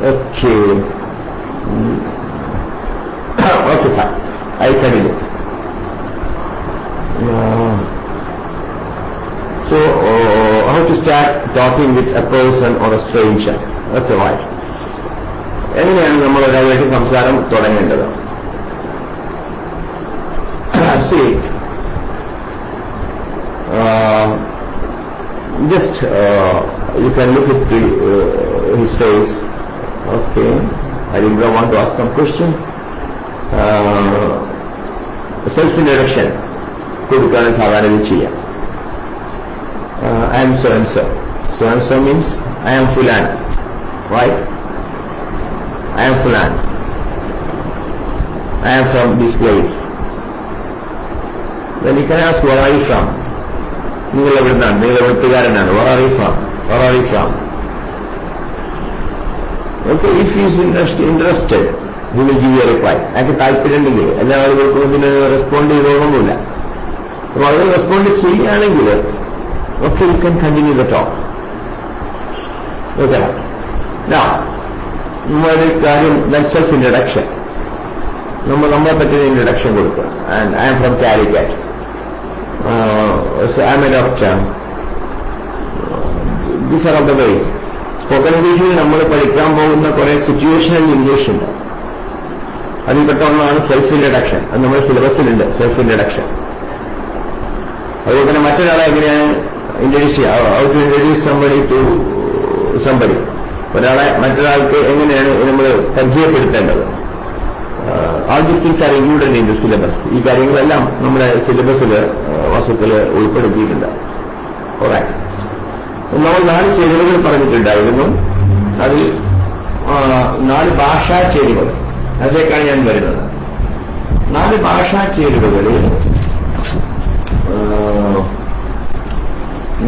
Okay. Okay, fine. I continue. So, how to start talking with a person or a stranger? Okay, right. എങ്ങനെയാണ് നമ്മൾ ഒരാളായിട്ട് സംസാരം തുടങ്ങേണ്ടത്? See, just you can look at his face. Okay, I did not want to ask some question. Self-introduction കൊടുക്കാനും സാധാരണ ചെയ്യാം. I am so and so. So and so means I am Fulan, right? I am Fulan. I am from this place. Then you can ask, where are you from? നിങ്ങൾ എവിടുന്നാണ്? നിങ്ങൾ എവിടുത്തുകാരനാണ്? Where are you from? Where are you from? Okay, if he is interested, he will give you a reply. അയാൾക്ക് താല്പര്യമുണ്ടെങ്കിൽ എല്ലാ ആളുകൾക്കും ഇതിന് respond ചെയ്തോളൊന്നുമില്ല. അപ്പോൾ അവർ respond ചെയ്യുകയാണെങ്കിൽ okay, you can continue the talk. Okay. Now, നമ്മുടെ കാര്യം സെൽഫ് ഇൻട്രഡക്ഷൻ. നമ്മളെ പറ്റിയ ഇൻട്രഡക്ഷൻ കൊടുക്കുക. And I am from Calicut. So I am a doctor. These are all the ways. Spoken ഇംഗ്ലീഷിൽ നമ്മൾ പഠിക്കാൻ പോകുന്ന കുറെ സിറ്റുവേഷണൽ ഇംഗ്ലീഷ് ഉണ്ട്. അതിൽപ്പെട്ട ഒന്നാണ് സെൽഫ് ഇൻട്രഡക്ഷൻ. അത് നമ്മുടെ സിലബസിലുണ്ട്, സെൽഫ് ഇൻട്രഡക്ഷൻ. അതുപോലെ തന്നെ മറ്റൊരാളെ എങ്ങനെയാണ് ഇൻട്രൊഡ്യൂസ് ചെയ്യുക? How to introduce somebody to somebody. ഒരാളെ മറ്റൊരാൾക്ക് എങ്ങനെയാണ് നമ്മൾ പരിചയപ്പെടുത്തേണ്ടത്? all these things are included in the syllabus. ഈ കാര്യങ്ങളെല്ലാം നമ്മുടെ സിലബസിൽ വസ്തുക്കൾ ഉൾപ്പെടുത്തിയിട്ടുണ്ട്. ഓൾറൈറ്റ്. നമ്മൾ 4 ചേരുവകൾ പറഞ്ഞിട്ടുണ്ടായിരുന്നു. അതിൽ 4 ഭാഷാ ചേരുവകൾ, അതിലേക്കാണ് ഞാൻ വരുന്നത്. 4 ഭാഷാ ചേരുവകളിൽ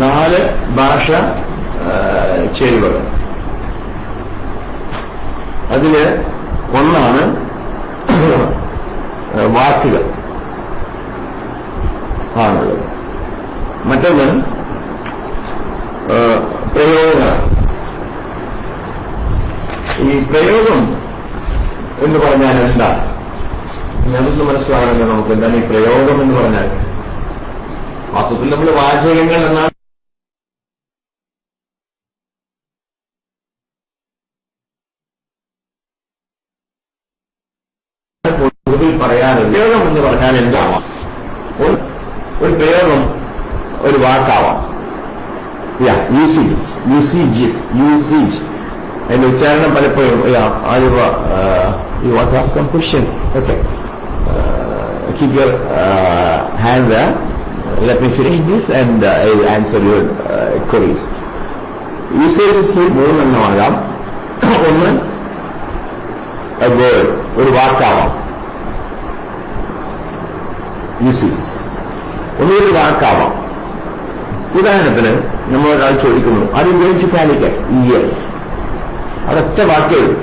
4 ഭാഷാ ചേരുവകൾ. അതില് ഒന്നാണ് വാക്കുകൾ ആണുള്ളത്. മറ്റൊന്ന് പ്രയോഗങ്ങൾ. ഈ പ്രയോഗം എന്ന് പറഞ്ഞാൽ എന്താ? ഞാനൊന്ന് മനസ്സിലാകണമല്ലോ നമുക്ക്. എന്താണ് ഈ പ്രയോഗം എന്ന് പറഞ്ഞാൽ? വാസ്തവത്തിൽ നമ്മൾ വാചകങ്ങൾ എന്നാണ് പൊതുവിൽ പറയാറുണ്ട്. പ്രയോഗം എന്ന് പറഞ്ഞാൽ എന്താവാം? ഒരു പ്രയോഗം ഒരു വാക്കാവാം. യൂസേജ് അതിന്റെ ഉച്ചാരണം പലപ്പോഴും you want to ask some question. Okay, keep your hand there. Let me finish this and I will answer your queries. Usages 3 എണ്ണമാകാം. ഒന്ന് a word, ഒരു വാക്കാവാം. യൂസേജ് ഒന്നൊരു വാക്കാവാം. ഉദാഹരണത്തിന് നമ്മളൊരാൾ ചോദിക്കുന്നു, are you going to Calicut? Yes. അതൊറ്റ വാക്കേ ഉള്ളൂ.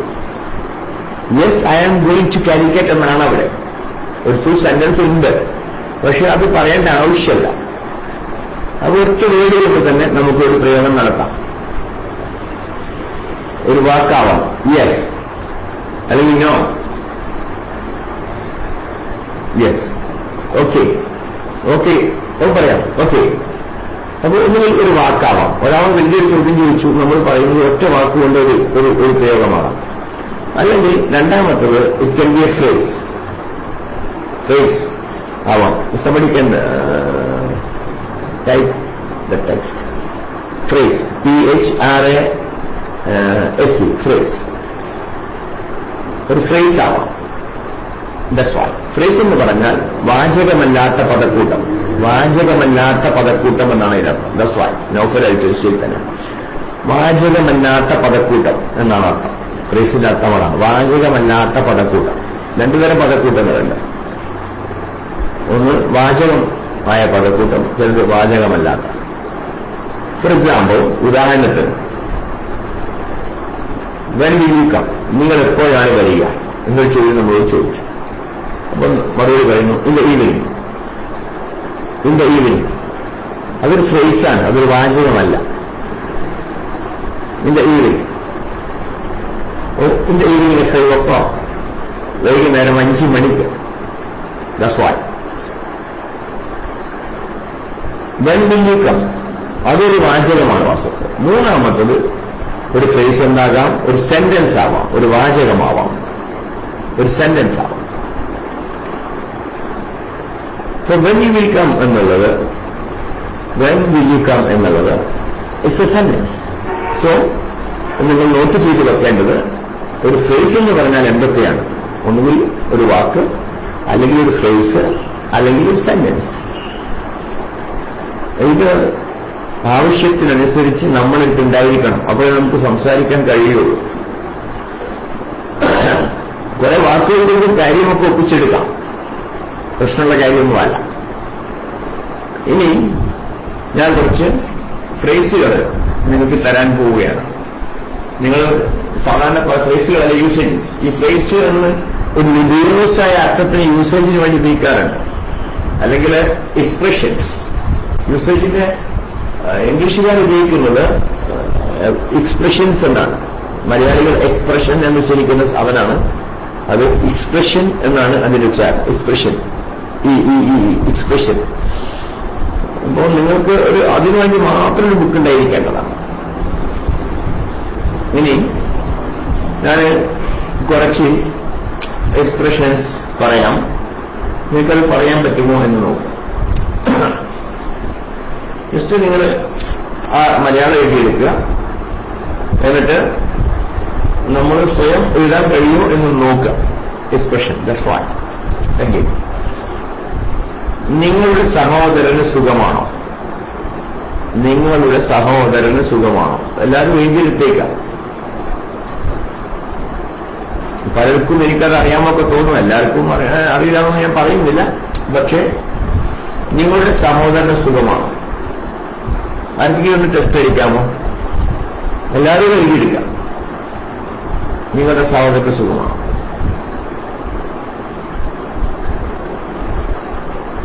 Yes, I am going to Calicut എന്നാണ് അവിടെ. ഒരു ഫുൾ സെന്റൻസ് ഉണ്ട്, പക്ഷെ അത് പറയേണ്ട ആവശ്യമില്ല. അപ്പോൾ ഒറ്റ വേർഡുകൊണ്ട് തന്നെ നമുക്കൊരു പ്രയോഗം നടത്താം. ഒരു വാക്കാവാം യെസ്, അല്ലെങ്കിൽ നോ. യെസ്, ഓക്കെ, ഓക്കെ പറയാം, ഓക്കെ. അപ്പോൾ ഒന്നുകിൽ ഒരു വാക്കാവാം. ഒരാൾ വലിയൊരു ചോദ്യം ചോദിച്ചു, നമ്മൾ പറയുന്നത് ഒറ്റ വാക്കുകൊണ്ട് ഒരു പ്രയോഗമാകാം. അല്ലെങ്കിൽ രണ്ടാമത്തത് it can B A phrase ആവാം. somebody can type the text. phrase, PHRASE, phrase. ഒരു ഫ്രേസ് ആവാം. That's why ഫ്രേസ് എന്ന് പറഞ്ഞാൽ വാചകമല്ലാത്ത പദക്കൂട്ടം. വാചകമല്ലാത്ത പദക്കൂട്ടം എന്നാണ് ഇതിനർത്ഥം. That's why നൗഫൽ അൽജസീൽ തന്നെ വാചകമല്ലാത്ത പദക്കൂട്ടം എന്നാണ് അർത്ഥം. ഫ്രേസിന്റെ അർത്ഥം അതാണ്, വാചകമല്ലാത്ത പദക്കൂട്ടം. 2 തരം പദക്കൂട്ടങ്ങളുണ്ട്. ഒന്ന് വാചകമായ പദക്കൂട്ടം, ചിലത് വാചകമല്ലാത്ത. ഫോർ എക്സാമ്പിൾ, ഉദാഹരണത്തിന് when will you come? നിങ്ങൾ എപ്പോഴാണ് വരിക എന്നൊരു ചോദ്യം നമ്മളോട് ചോദിച്ചു. അപ്പം മറുപടി പറയുന്നു ഇൻ ദ ഈവനിങ്. അതൊരു ഫ്രേസാണ്, അതൊരു വാചകമല്ല. In the evening. in the evening at 5 o'clock. വൈകുന്നേരം 5 മണിക്ക്. That's why. When will you come? അതൊരു വാചകമാണ് വാസ്തവത്തിൽ. മൂന്നാമത്തത് ഒരു ഫ്രേസ് എന്താകാം, ഒരു സെന്റൻസ് ആവാം, ഒരു വാചകമാവാം, ഒരു സെന്റൻസ് ആവാം. So when you will come എന്നുള്ളത്, when will you come എന്നുള്ളത് is a sentence. So നിങ്ങൾ നോട്ട് ചെയ്ത് വെക്കേണ്ടത് ഒരു ഫ്രേസ് എന്ന് പറഞ്ഞാൽ എന്തൊക്കെയാണ്? ഒന്നുകിൽ ഒരു വാക്ക്, അല്ലെങ്കിൽ ഒരു ഫ്രേസ്, അല്ലെങ്കിൽ ഒരു സെന്റൻസ്. ഇത് ആവശ്യത്തിനനുസരിച്ച് നമ്മളിട്ടുണ്ടായിരിക്കണം. അപ്പോഴേ നമുക്ക് സംസാരിക്കാൻ കഴിയുള്ളൂ. കുറെ വാക്കുകൾ കൊണ്ട് കാര്യമൊക്കെ ഒപ്പിച്ചെടുക്കാം, പ്രശ്നമുള്ള കാര്യമൊന്നുമല്ല. ഇനി ഞാൻ കുറച്ച് ഫ്രേസുകൾ നിങ്ങൾക്ക് തരാൻ പോവുകയാണ്. നിങ്ങൾ സാധാരണ ഫ്രേസുകളല്ല, യൂസേജസ്. ഈ ഫ്രേസ് എന്ന് ഒരു ദീർഘമായ അർത്ഥത്തിന് യൂസേജിന് വേണ്ടി ഉപയോഗിക്കാറുണ്ട്, അല്ലെങ്കിൽ എക്സ്പ്രഷൻസ്. യൂസേജിന്റെ ഇംഗ്ലീഷുകാർ ഉപയോഗിക്കുന്നത് എക്സ്പ്രഷൻസ് എന്നാണ്. മലയാളികൾ എക്സ്പ്രഷൻ എന്ന് ഉച്ചരിക്കുന്ന അവനാണ്. അത് എക്സ്പ്രഷൻ എന്നാണ് അതിന്റെ ഉച്ചാരണം. എക്സ്പ്രഷൻ, ഈ എക്സ്പ്രഷൻ. അപ്പോൾ നിങ്ങൾക്ക് ഒരു അതിനുവേണ്ടി മാത്രം ഒരു ബുക്ക് ഉണ്ടായിരിക്കേണ്ടതാണ്. ഇനി ഞാൻ കുറച്ച് എക്സ്പ്രഷൻസ് പറയാം. നിങ്ങൾക്കത് പറയാൻ പറ്റുമോ എന്ന് നോക്കാം. ജസ്റ്റ് നിങ്ങൾ ആ മലയാളം എഴുതിയെടുക്കുക. എന്നിട്ട് നമ്മൾ സ്വയം എഴുതാൻ കഴിയുമോ എന്ന് നോക്കുക. Expression. That's why. Thank you. നിങ്ങളുടെ സഹോദരന് സുഖമാണോ? നിങ്ങളുടെ സഹോദരന് സുഖമാണോ? എല്ലാവരും എഴുതിയെടുത്തേക്കാം. പലർക്കും എനിക്കത് അറിയാമൊക്കെ തോന്നും, എല്ലാവർക്കും അറിയില്ലാമെന്ന് ഞാൻ പറയുന്നില്ല. പക്ഷേ നിങ്ങളുടെ സഹോദരന് സുഖമാണോ? ആർക്കെങ്കിലും ഒന്ന് ടെസ്റ്റ് അടിക്കാമോ? എല്ലാവരും എഴുതിയെടുക്കാം. നിങ്ങളുടെ സഹോദരന് സുഖമാണോ?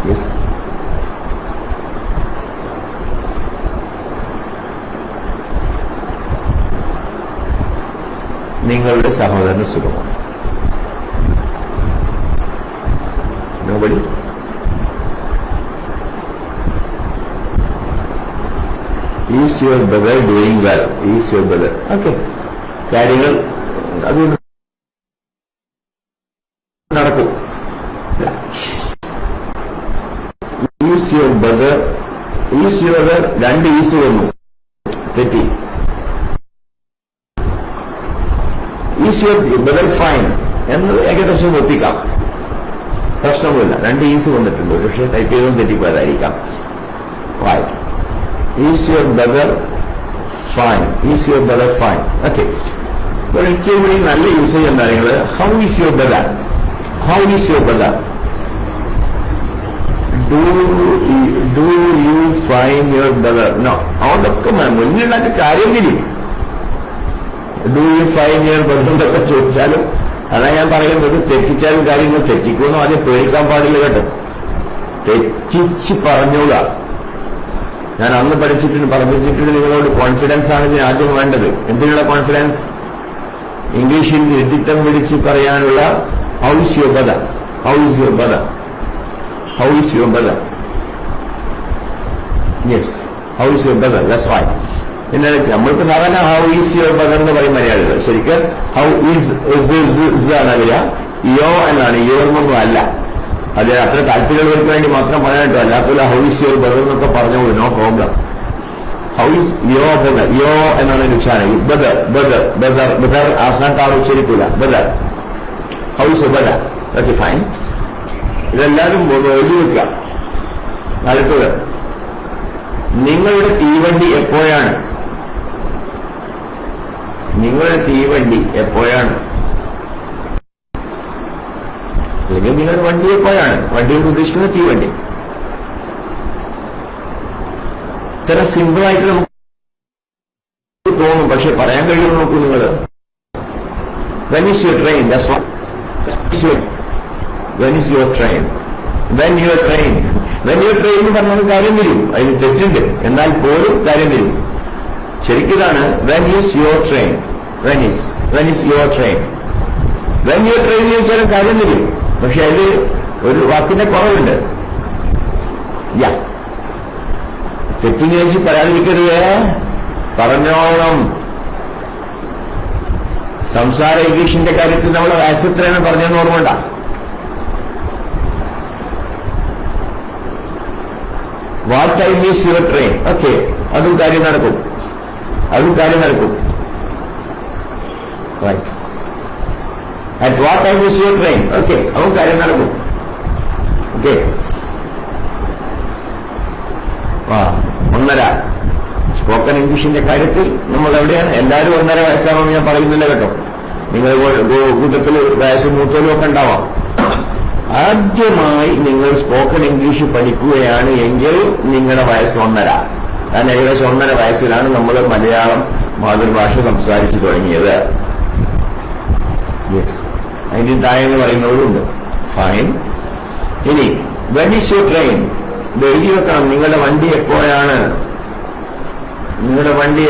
യെസ്. നിങ്ങളുടെ സഹോദരന് സുഖമാണ്. Nobody? Is your brother doing well? Is your brother? Okay. കാര്യങ്ങൾ അത് നടക്കും. Is your brother? Is your brother? രണ്ട് ഈസ് വന്നു, തെറ്റി. Is your brother fine? എന്നത് ഏകദേശം ഒപ്പിക്കാം, പ്രശ്നമില്ല. രണ്ട് ഈസ് വന്നിട്ടുണ്ട്, പക്ഷേ ടൈപ്പ് ചെയ്തും തെറ്റിപ്പോയതായിരിക്കാം. Right. Is your brother fine? Is your brother fine? Okay. ഇച്ചിരി നല്ല യൂസേജ് എന്താ നിങ്ങൾ? How is your brother? How is your brother? Do you find your brother? No. അതുകൊണ്ടൊക്കെ മുന്നിലുണ്ടാക്കി കാര്യം തിരിയും. Do you find your brother എന്നൊക്കെ ചോദിച്ചാലും അതാ ഞാൻ പറയുന്നത്. തെറ്റിച്ചാലും കാര്യങ്ങൾ തെറ്റിക്കുമെന്നും ആദ്യം പേടിക്കാൻ പാടില്ല കേട്ടോ. തെറ്റിച്ച് പറഞ്ഞോളാ. ഞാൻ അന്ന് പറഞ്ഞിട്ടുണ്ട് നിങ്ങളോട് കോൺഫിഡൻസ് ആണ് ഇതിന് ആദ്യം വേണ്ടത്. എന്തിനുള്ള കോൺഫിഡൻസ്? ഇംഗ്ലീഷിൽ എഡിത്തം വിളിച്ച് പറയാനുള്ള how is your brother, how is your brother, how is your brother. Yes, how is your brother. That's why. പിന്നെ നമ്മൾക്ക് സാധാരണ ഹൗ ഈസ് യുവർ ബ്രദർ എന്ന് പറയും മലയാളികൾ. ശരിക്കും ഹൗ ഈസ് ആണ് വരിക, യോ എന്നാണ്, യോർന്നൊന്നും അല്ല. അത് അത്ര താല്പര്യമുള്ളവർക്ക് വേണ്ടി മാത്രം പറയാനിട്ടോ. അല്ലാത്തല്ല ഹൗ ഈസ് യുവർ ബ്രദർ എന്നൊക്കെ പറഞ്ഞോളൂ, no problem. How is yo brother, yo എന്നാണ് ഉച്ചാരണം. ബ്രദർ ബ്രദർ ബ്രദർ ബ്രദർ അവസാനത്താൾ ഉച്ചരിക്കൂല. Brother, how is your brother. Okay, fine. ഇതെല്ലാവരും എഴുതി വെക്കുക. അടുത്തത്, നിങ്ങളുടെ തീവണ്ടി എപ്പോഴാണ്? നിങ്ങളുടെ തീവണ്ടി എപ്പോഴാണ്? അല്ലെങ്കിൽ നിങ്ങളുടെ വണ്ടി എപ്പോഴാണ്? വണ്ടിയോട് ഉദ്ദേശിക്കുന്ന തീവണ്ടി. ഇത്ര സിമ്പിളായിട്ട് നമുക്ക് തോന്നും, പക്ഷെ പറയാൻ കഴിയുമെന്ന് നോക്കൂ നിങ്ങൾ. When is your train? That's what. When is your train? When your train? When your train എന്ന് പറഞ്ഞാൽ കാര്യം വരും. അതിന് തെറ്റുണ്ട്, എന്നാൽ പോലും കാര്യം വരും. ശരിക്കിതാണ് when is your train? When is when is your train. when your train ചോദിച്ചാലും കാര്യം തരും. പക്ഷെ അതിൽ ഒരു വാക്കിന്റെ കുറവുണ്ട്. തെറ്റിന് ചോദിച്ച് പറയാതിരിക്കരുത്, പറഞ്ഞോളം. സംസാര ഇംഗ്ലീഷിന്റെ കാര്യത്തിൽ നമ്മളെ വയസ്സ് എത്രയാണ് പറഞ്ഞെന്ന് ഓർമ്മണ്ട? What time is your train? Okay, അതും കാര്യം നടക്കും. Right. At what time is your train? Okay, അതും കാര്യം നടക്കും. ഓക്കെ. 1.5. സ്പോക്കൺ ഇംഗ്ലീഷിന്റെ കാര്യത്തിൽ നമ്മൾ എവിടെയാണ്? എല്ലാവരും 1.5 വയസ്സാണെന്ന് ഞാൻ പറയുന്നില്ല കേട്ടോ. നിങ്ങൾ കൂട്ടത്തിൽ വയസ്സ് മൂത്തോലും ഒക്കെ ഉണ്ടാവാം. ആദ്യമായി നിങ്ങൾ സ്പോക്കൺ ഇംഗ്ലീഷ് പഠിക്കുകയാണ് എങ്കിൽ നിങ്ങളുടെ വയസ്സ് 1.5. കാരണം ഏകദേശം 1.5 വയസ്സിലാണ് നമ്മൾ മലയാളം മാതൃഭാഷ സംസാരിച്ചു തുടങ്ങിയത്. അതിന്റെ താഴെ എന്ന് പറയുന്നവരുണ്ട്. ഫൈൻ. ഇനി when is your train? ഇത് എഴുതി വെക്കണം. നിങ്ങളുടെ വണ്ടി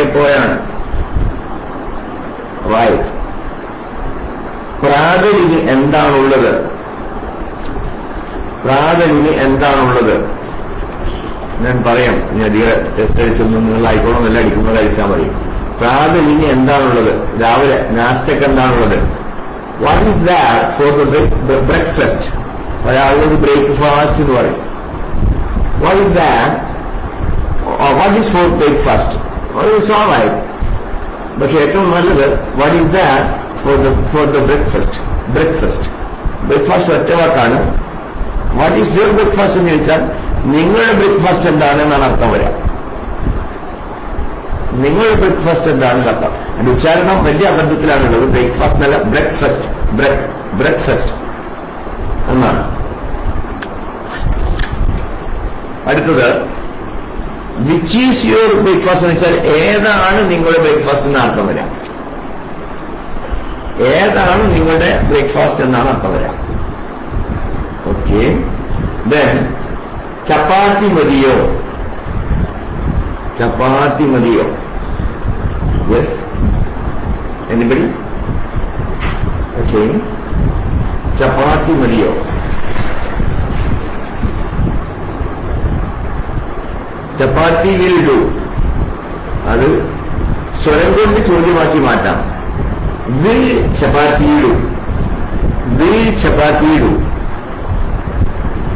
എപ്പോഴാണ്? റൈറ്റ്. പ്രാതലിന് എന്താണുള്ളത്? ഞാൻ പറയാം. ഇനി അധികം ടെസ്റ്റ് അടിച്ചൊന്നും നിങ്ങൾ ആയിക്കോണമെന്നല്ല, അടിക്കുന്നത് അടിച്ചാൽ മതി. പ്രാതലിന് എന്താണുള്ളത്? രാവിലെ നാസ്തക്ക് എന്താണുള്ളത്? What is that for the breakfast? ഒരാളൊരു ബ്രേക്ക്ഫാസ്റ്റ് എന്ന് പറയും. What is that? Or what is for breakfast? Well, it's all right. പക്ഷെ ഏറ്റവും നല്ലത് what is that for the breakfast? Breakfast ഒറ്റ വാക്കാണ്. What is your breakfast എന്ന് ചോദിച്ചാൽ നിങ്ങളുടെ ബ്രേക്ക്ഫാസ്റ്റ് എന്താണെന്നാണ് അർത്ഥം വരാം. നിങ്ങളുടെ ബ്രേക്ക്ഫാസ്റ്റ് എന്താണെന്ന് അർത്ഥം. അതിന്റെ ഉച്ചാരണം വലിയ അബദ്ധത്തിലാണുള്ളത്. ബ്രേക്ക്ഫാസ്റ്റ് എന്നല്ല, ബ്രേക്ക്ഫാസ്റ്റ് എന്നാണ്. അടുത്തത് വിച്ച് ഈസ് യുവർ ബ്രേക്ക്ഫാസ്റ്റ് എന്ന് വെച്ചാൽ ഏതാണ് നിങ്ങളുടെ ബ്രേക്ക്ഫാസ്റ്റ് എന്ന് അർത്ഥം വരാം. ഏതാണ് നിങ്ങളുടെ ബ്രേക്ക്ഫാസ്റ്റ് എന്നാണ് അർത്ഥം വരാം. ഓക്കെ. ദെൻ ചപ്പാത്തി മതിയോ? യെസ്. എനിബഡി? ഓക്കെ. ചപ്പാത്തി മതിയോ? ചപ്പാത്തി വിൽ ഡു. അത് സ്വരം കൊണ്ട് ചോദ്യമാക്കി മാറ്റാം. Will chapati do.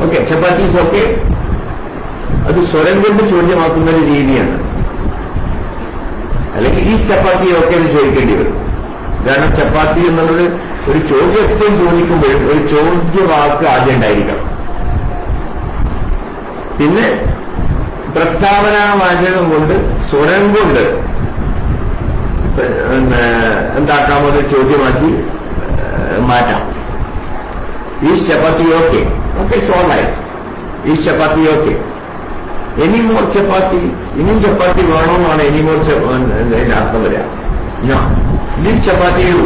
Okay, chapatis okay. അത് സ്വരം കൊണ്ട് ചോദ്യമാക്കുന്ന ഒരു രീതിയാണ്. അല്ലെങ്കിൽ ഈ ചപ്പാത്തി ഓക്കെ എന്ന് ചോദിക്കേണ്ടി വരും. കാരണം ചപ്പാത്തി എന്നുള്ളത് ഒരു ചോദ്യത്തെ ചോദിക്കുമ്പോഴും ഒരു ചോദ്യവാക്ക് ആദ്യം ഉണ്ടായിരിക്കണം. പിന്നെ പ്രസ്താവനാ വാചകം കൊണ്ട് സ്വരം കൊണ്ട് എന്താക്കാമോ എന്ന് ചോദ്യമാക്കി മാറ്റാം. Is chapati okay? Okay, it's all right. Is chapati okay? Any more chapati? ഇനിയും ചപ്പാത്തി വേണമെന്നാണ് എനി മോർ അർത്ഥം വരിക. ഈസ് ചപ്പാത്തി ഇടൂ.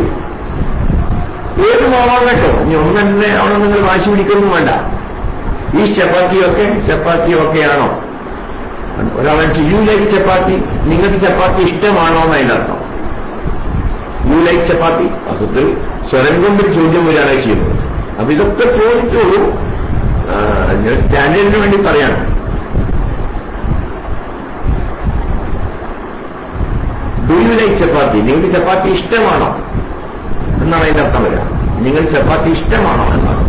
ഏത് മോവാൻ കേട്ടോ. ഇനി ഒന്നെ അവിടെ നിങ്ങൾ വാശി പിടിക്കൊന്നും വേണ്ട. Is chapati okay? Chapati okay ആണോ? ഒരാളെ യു ലൈക്ക് ചപ്പാത്തി, നിങ്ങൾക്ക് ചപ്പാത്തി ഇഷ്ടമാണോ എന്നതിന്റെ അർത്ഥം. യു ലൈക്ക് ചപ്പാത്തി. അസത്തിൽ സ്വരം കൊണ്ടൊരു ചോദ്യം വരികയാണ് ചെയ്യുന്നത്. അപ്പൊ ഇതൊക്കെ ചോദിച്ചോളൂ. ഞാൻ സ്റ്റാൻഡേർഡിന് വേണ്ടി പറയാണ്. ഡു യു ലൈക്ക് ചപ്പാത്തി? നിങ്ങൾക്ക് ചപ്പാത്തി ഇഷ്ടമാണോ എന്നാണ് അതിന്റെ അർത്ഥം വരിക. നിങ്ങൾ ചപ്പാത്തി ഇഷ്ടമാണോ എന്നാണ്.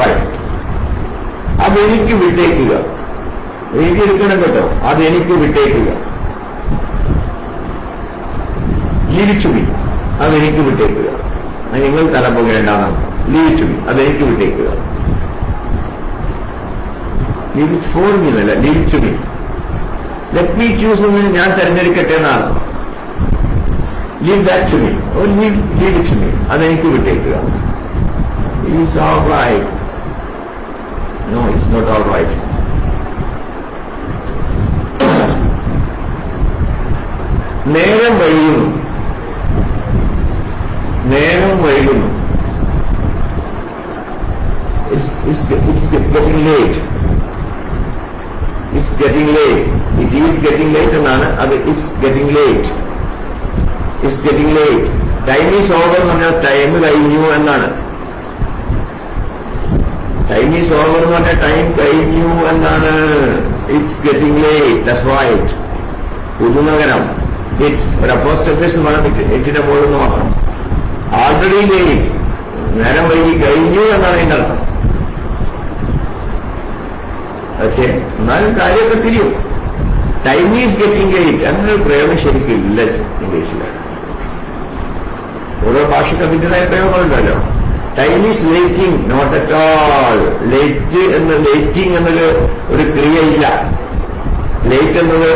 റൈറ്റ്. അതെനിക്ക് വിട്ടേക്കുക. എനിക്ക് എടുക്കണം കേട്ടോ. അതെനിക്ക് വിട്ടേക്കുക. ലീവിച്ചുമി. അതെനിക്ക് വിട്ടേക്കുക. നിങ്ങൾ തലപുകേണ്ടെന്നാണ്. ലീവിച്ചുമി. അതെനിക്ക് വിട്ടേക്കുക. ലീവ് ഇറ്റ് ഫോർ മീ എന്നല്ല, ലീവിച്ചുമി. ലെറ്റ് മീ ചൂസ് എന്ന് ഞാൻ തെരഞ്ഞെടുക്കട്ടെ എന്നാണ്. Leave that to me. Leave it to me. അതെനിക്ക് വിട്ടേക്കുക. Is all right. No, it's not all right. നേരം വൈകുന്നു. It's getting late. It is getting late എന്നാണ്. അത് is getting late. Time is over എന്ന് പറഞ്ഞാൽ ടൈം കഴിഞ്ഞു എന്നാണ്. ടൈം ഈസ് ഓവർ എന്ന് പറഞ്ഞാൽ ടൈം കഴിഞ്ഞു എന്നാണ്. It's getting late, that's right. Puthunagaram, it's ഒരു അപ്പോസ്ട്രോഫീസ് എന്ന് പറഞ്ഞിട്ട് എറ്റിന്റെ മുകളിൽ നിന്ന് മാത്രം. ആൾറെഡി ലേറ്റ്, നേരം വൈകി കഴിഞ്ഞു എന്നാണ് അതിന്റെ അർത്ഥം. ഓക്കെ, എന്നാലും കാര്യമൊക്കെ തിരിയും. ടൈം ഈസ് ഗെറ്റിംഗ് ലേറ്റ് അങ്ങനൊരു പ്രയോഗം ശരിക്കും ഇല്ല ഇംഗ്ലീഷിൽ. ഓരോ ഭാഷയ്ക്ക് അതിൻ്റെതായ പ്രയോഗങ്ങളുണ്ടല്ലോ. Time is lating, not at all. Lating എന്നൊരു ഒരു ക്രിയയില്ല. ലേറ്റ് എന്നത്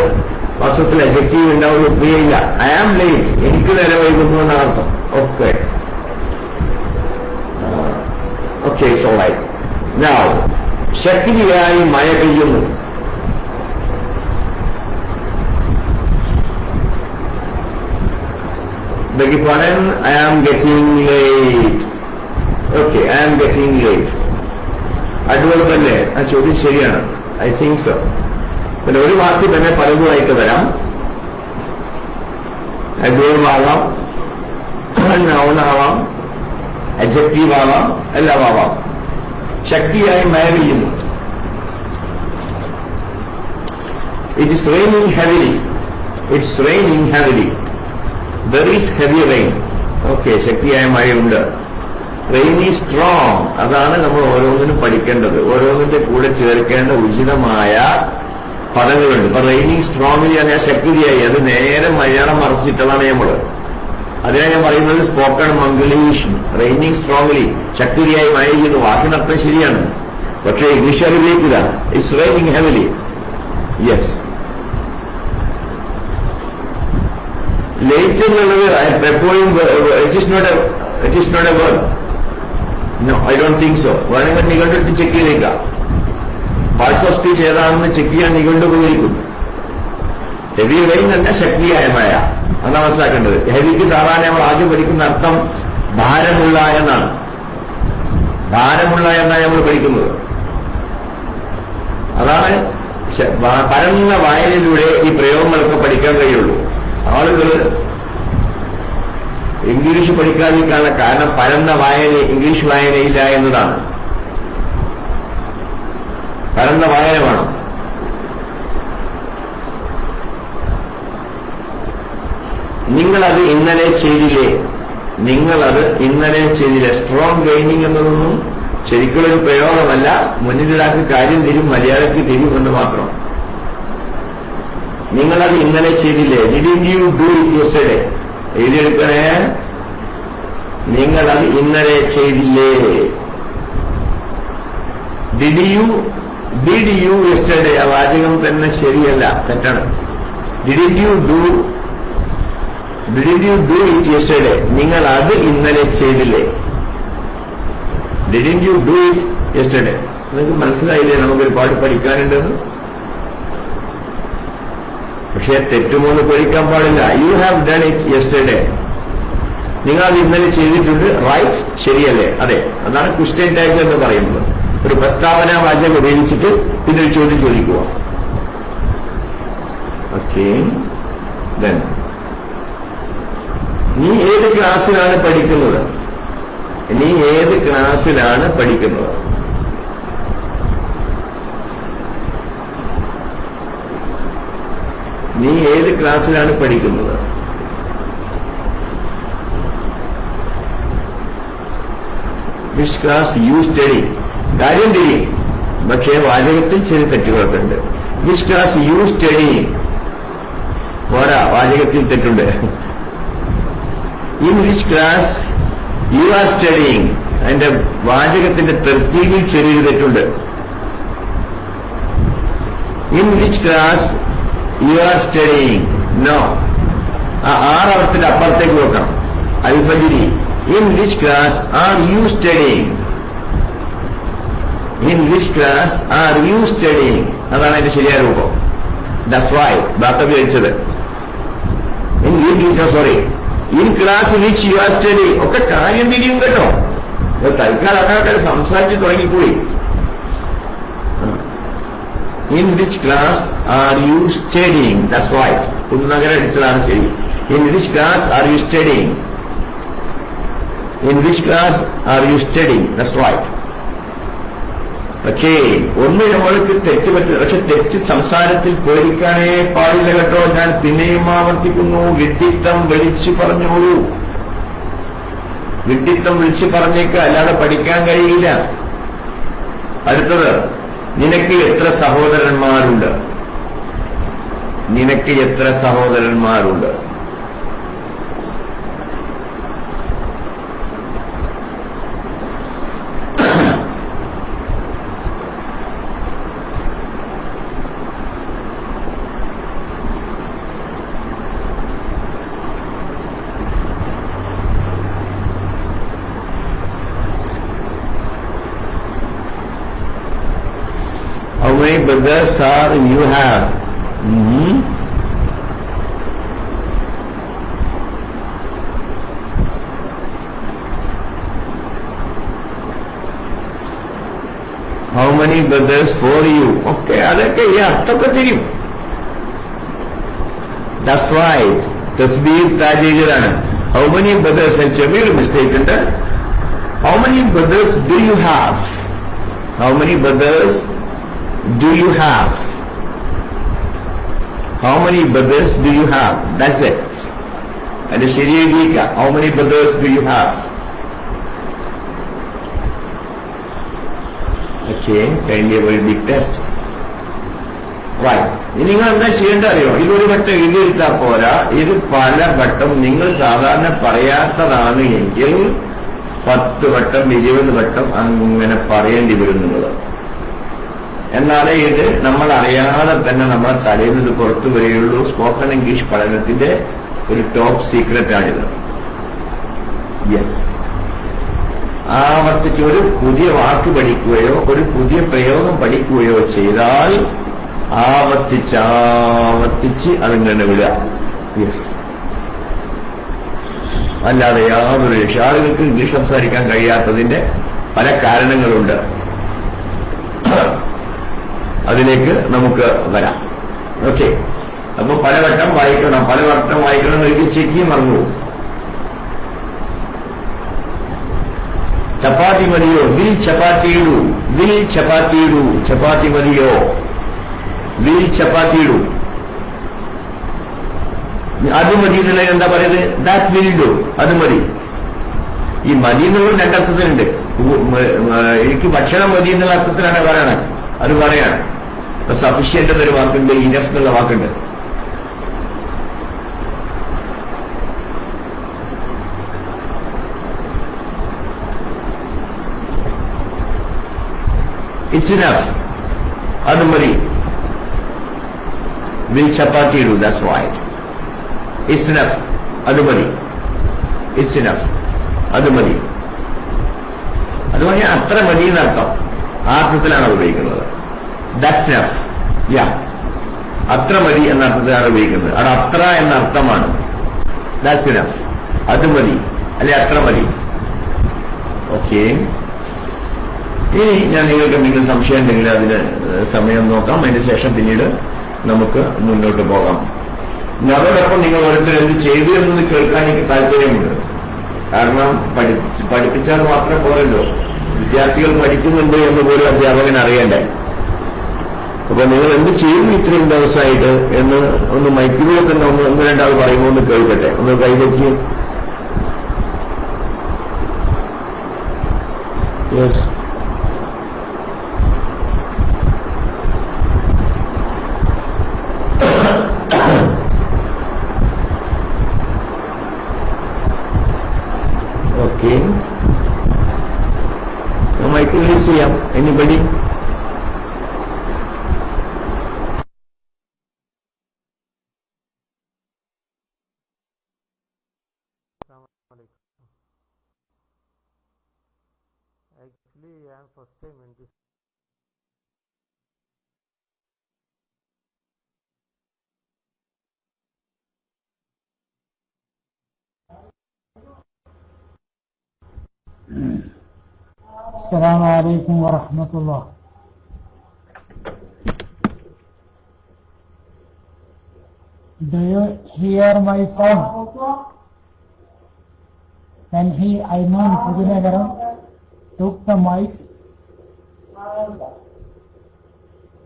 വാസ്തവത്തിൽ അഡ്ജക്റ്റീവ് ഉണ്ടാവുന്ന ക്രിയയില്ല. ഐ ആം ലേറ്റ്, എനിക്ക് നേരം വൈകുന്നു എന്നാണ് അർത്ഥം. Okay okay, so right. Now ശക്തിയായി മഴ പെയ്യുന്നു. ബെഗിപ്പാടൻ, I am getting late. Okay, I am getting late adverb തന്നെ. ആ ചോദ്യം ശരിയാണ്. I think so. പിന്നെ ഒരു വാക്കിൽ തന്നെ പലതുമായിട്ട് വരാം. അഡ്വർബ് ആവാം, നൗൺ ആവാം, അഡ്ജക്റ്റീവ് ആവാം, എല്ലാം ആവാം. ശക്തിയായി മഴ പെയ്യുന്നു. It's raining heavily. It's raining heavily. There is heavy rain. Okay, ശക്തിയായ മഴയുണ്ട്. Rain is strong. അതാണ് നമ്മൾ ഓരോന്നിനും പഠിക്കേണ്ടത്. ഓരോന്നിന്റെ കൂടെ ചേർക്കേണ്ട ഉചിതമായ പദങ്ങളുണ്ട്. ഇപ്പൊ റെയിനിങ് സ്ട്രോങ്ലി ആണ് ശക്തിയായി. അത് നേരെ മലയാളം മറച്ചിട്ടതാണ് നമ്മള്. അതിനാണ് ഞാൻ പറയുന്നത് സ്പോക്കൺ മംഗ്ലീഷ്. റെയിനിങ് സ്ട്രോങ്ലി, ശക്തിയായി മഴ ചെയ്യുന്നു. വാക്കിനർത്ഥം ശരിയാണ്, പക്ഷേ ഇംഗ്ലീഷ് അറിയില്ല. It's raining heavily. Yes. Late എന്നുള്ളത് എപ്പോഴും it is not a word. No, I don't think so. വേണമെങ്കിൽ നിങ്ങളുടെ അടുത്ത് ചെക്ക് ചെയ്തേക്കാം. പാർട്സ് ഓഫ് സ്പീച്ച് ഏതാണെന്ന് ചെക്ക് ചെയ്യാൻ നിങ്ങളുടെ ഉപകരിക്കും. ഹെവി റെയിൻ തന്നെ ശക്തിയായ മഴ, അതാണ് മനസ്സിലാക്കേണ്ടത്. ഹെവിക്ക് സാധാരണ നമ്മൾ ആദ്യം പഠിക്കുന്ന അർത്ഥം ഭാരമുള്ള എന്നാണ്. ഭാരമുള്ള എന്നാണ് നമ്മൾ പഠിക്കുന്നത്. അതാണ് പരന്ന വായനയിലൂടെ ഈ പ്രയോഗങ്ങളൊക്കെ പഠിക്കാൻ കഴിയുള്ളൂ. ആളുകൾ ഇംഗ്ലീഷ് പഠിക്കാതിരിക്കാനുള്ള കാരണം പരന്ന വായന, ഇംഗ്ലീഷ് വായനയില്ല എന്നതാണ്. പരന്ന വായന വേണം. നിങ്ങളത് ഇന്നലെ ചെയ്തില്ലേ? നിങ്ങളത് ഇന്നലെ ചെയ്തില്ലേ? Strong gaining എന്നതൊന്നും ശരിക്കുള്ളൊരു പ്രയോഗമല്ല. മുന്നിലിടാക്കി കാര്യം തരും, മര്യാദയ്ക്ക് തരും എന്ന് മാത്രം. നിങ്ങളത് ഇന്നലെ ചെയ്തില്ലേ? Didn't you do it yesterday? എഴുതിയെടുക്കണേ. നിങ്ങളത് ഇന്നലെ ചെയ്തില്ലേ? Did you yesterday? ആ വാചകം തന്നെ ശരിയല്ല, തെറ്റാണ്. Didn't you do it yesterday? നിങ്ങൾ അത് ഇന്നലെ ചെയ്തില്ലേ? Didn't you do it yesterday? നിങ്ങൾക്ക് മനസ്സിലായില്ലേ നമുക്ക് ഒരുപാട് പഠിക്കാനുണ്ടെന്ന്? പക്ഷേ തെറ്റുമോന്ന് പഠിക്കാൻ പാടില്ല. You have done it yesterday. നിങ്ങൾ അത് ഇന്നലെ ചെയ്തിട്ടുണ്ട്. റൈറ്റ്, ശരിയല്ലേ? അതെ. അതാണ് ക്വസ്റ്റ്യൻ ടാഗ് എന്ന് പറയുന്നത്. ഒരു പ്രസ്താവനാ വാചകം ഉപയോഗിച്ചിട്ട് പിന്നെ ഒരു ചോദ്യം ചോദിക്കുക. ഓക്കെ, ദെൻ നീ ഏത് ക്ലാസ്സിലാണ് പഠിക്കുന്നത്? നീ ഏത് ക്ലാസ്സിലാണ് പഠിക്കുന്നത്? നീ ഏത് ക്ലാസ്സിലാണ് പഠിക്കുന്നത്? Which class you study? കാര്യം തിരിയും, പക്ഷേ വാചകത്തിൽ ചെറിയ തെറ്റുകളൊക്കെ ഉണ്ട്. Which class you study? പോരാ, വാചകത്തിൽ തെറ്റുണ്ട്. In which class you are studying? അതിന്റെ വാചകത്തിന്റെ തർത്തീബിൽ ചെറിയൊരു തെറ്റുണ്ട്. In which class you are studying? No, ആ ആറവത്തിന്റെ അപ്പുറത്തേക്ക് വെക്കണം. അൽഫജിരി. In which class are you studying? In which class are you studying? അതാണ് അതിന്റെ ശരിയായ രൂപം. ദാറ്റ്സ് വൈ ബാത്ത ഉപയോഗിച്ചത്. Sorry, in class which you are study. ഒക്കെ കാര്യം തിരിയും കേട്ടോ. തൽക്കാലം അക്കാലത്ത് സംസാരിച്ച് തുടങ്ങിക്കൂടി. In which class are you studying? That's right. പുതുനഗരം അടിച്ചതാണ് ശരി. In which class are you studying? In which class are you studying? That's right. പക്ഷേ ഒന്ന് നമ്മൾക്ക് തെറ്റ് പറ്റില്ല. പക്ഷെ തെറ്റ് സംസാരത്തിൽ പേടിക്കാനേ പാടില്ല കേട്ടോ. ഞാൻ പിന്നെയും ആവർത്തിക്കുന്നു, വിഡ്ഢിത്തം വിളിച്ചു പറഞ്ഞോളൂ. വിഡ്ഢിത്തം വിളിച്ചു പറഞ്ഞേക്ക്, അല്ലാതെ പഠിക്കാൻ കഴിയില്ല. അടുത്തത്, നിനക്ക് എത്ര സഹോദരന്മാരുണ്ട്? നിനക്ക് എത്ര സഹോദരന്മാരുണ്ട്? How many brothers are you have? How many brothers for you? Okay, അതൊക്കെ ഈ അർത്ഥമൊക്കെ തിരിയും. That's right. തസ്ബീഹ് താജീലാണ്. How many brothers? ചെറിയൊരു മിസ്റ്റേക്ക് ഉണ്ട്. How many brothers do you have? How many brothers do you have? How many brothers do you have? That's it. And ശരിയായിരിക്കുക. How many brothers do you have? Okay, kindly a very big test. Right. നിങ്ങൾ എന്താ ചെയ്യേണ്ട അറിയോ? ഇതൊരു വട്ടം എഴുതിയെടുത്താൽ പോരാ. ഇത് പല വട്ടം നിങ്ങൾ സാധാരണ പറയാത്തതാണ് എങ്കിൽ 10 വട്ടം 20 വട്ടം അങ്ങനെ പറയേണ്ടി വരും നിങ്ങൾ. എന്നാലേ ഇത് നമ്മൾ അറിയാതെ തന്നെ നമ്മളെ തലയിൽ ഇത് പുറത്തു വരികയുള്ളൂ. സ്പോക്കൺ ഇംഗ്ലീഷ് പഠനത്തിന്റെ ഒരു ടോപ്പ് സീക്രറ്റാണിത്. യെസ്. ആവർത്തിച്ച് ഒരു പുതിയ വാക്ക് പഠിക്കുകയോ ഒരു പുതിയ പ്രയോഗം പഠിക്കുകയോ ചെയ്താൽ ആവർത്തിച്ച് അതിങ്ങനെ വിടുക. യെസ്. അല്ലാതെ യാതൊരു ആളുകൾക്ക് ഇംഗ്ലീഷ് സംസാരിക്കാൻ കഴിയാത്തതിന്റെ പല കാരണങ്ങളുണ്ട്. അതിലേക്ക് നമുക്ക് വരാം. ഓക്കെ. അപ്പൊ പലവട്ടം വായിക്കണം എന്ന് എഴുതി ചെക്കിയും മറന്നു. ചപ്പാത്തി മതിയോ? വിൽ ചപ്പാത്തിയിടൂ. ചപ്പാത്തി മതിയോ? വിൽ ചപ്പാത്തിയിടൂ. അത് മതി എന്നുള്ളത് എന്താ പറയുന്നത്? That will do. അത് മതി. ഈ മതി എന്നുള്ളത് രണ്ടർത്ഥത്തിലുണ്ട്. എനിക്ക് ഭക്ഷണം മതി എന്നുള്ള അർത്ഥത്തിലാണ് പറയണത്. അത് പറയാണ്. സഫിഷ്യന്റ് എന്നൊരു വാക്കുണ്ട്, ഇനഫ് എന്നുള്ള വാക്കുണ്ട്. It's enough. അത് മതി. വിൽ ചപ്പാത്തി ഇടൂ. That's right. It's enough. അത് മതി. It's enough. അത് മതി. അത് പറഞ്ഞാൽ അത്ര മതി എന്നർത്ഥം. ആ അർത്ഥത്തിലാണ് ഉപയോഗിക്കുന്നത്. That's enough. Yeah. അത്ര മതി എന്ന അർത്ഥത്തിലാണ് ഉപയോഗിക്കുന്നത്. അവിടെ അത്ര എന്ന അർത്ഥമാണ്. That's enough. അത് മതി അല്ലെ അത്ര മതി. ഓക്കെ. ഇനി ഞാൻ നിങ്ങൾക്ക് എന്തെങ്കിലും സംശയം ഉണ്ടെങ്കിൽ അതിന് സമയം നോക്കാം. അതിന് ശേഷം പിന്നീട് നമുക്ക് മുന്നോട്ട് പോകാം. അതോടൊപ്പം നിങ്ങൾ ഓരോരുത്തർ എന്ത് ചെയ്തു എന്നത് കേൾക്കാൻ എനിക്ക് താല്പര്യമുണ്ട്. കാരണം പഠിപ്പിച്ചാൽ മാത്രം പോരല്ലോ, വിദ്യാർത്ഥികൾ പഠിക്കുന്നുണ്ട് എന്ന് പോലും അധ്യാപകൻ അറിയണ്ടേ. അപ്പൊ നിങ്ങൾ എന്ത് ചെയ്തു ഇത്രയും ദിവസമായിട്ട് എന്ന് ഒന്ന് മൈക്കിലൂടെ തന്നെ ഒന്ന് രണ്ടാൾ പറയുമ്പോൾ ഒന്ന് കേൾക്കട്ടെ. ഒന്ന് കൈവയ്ക്ക്. Yes. Okay. Now I can see anybody? Actually, I am first time in this. Assalamu alaikum wa rahmatullah. Do you hear my sound? when he, Ayman Pudinagaram, took the mic,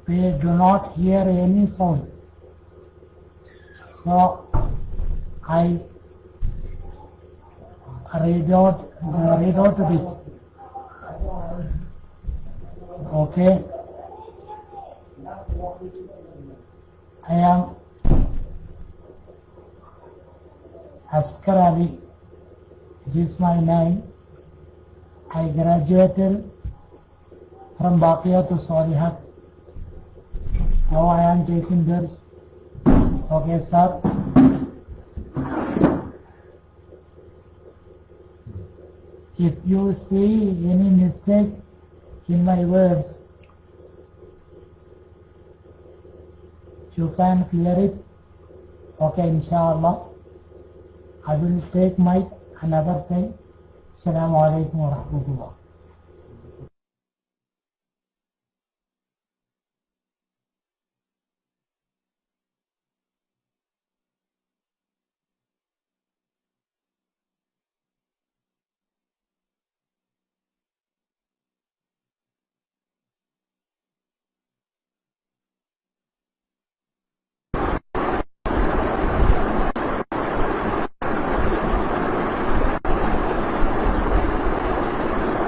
we do not hear any sound. So I read out it. Okay. I am Askar Ali. It is my name. I graduated from Baqiyatul Salihat. Now I am taking this. Okay, sir. If you see any mistake in my words, you can clear it. Okay, inshallah. I will take mic another time. Assalamu alaikum wa rahmatullah.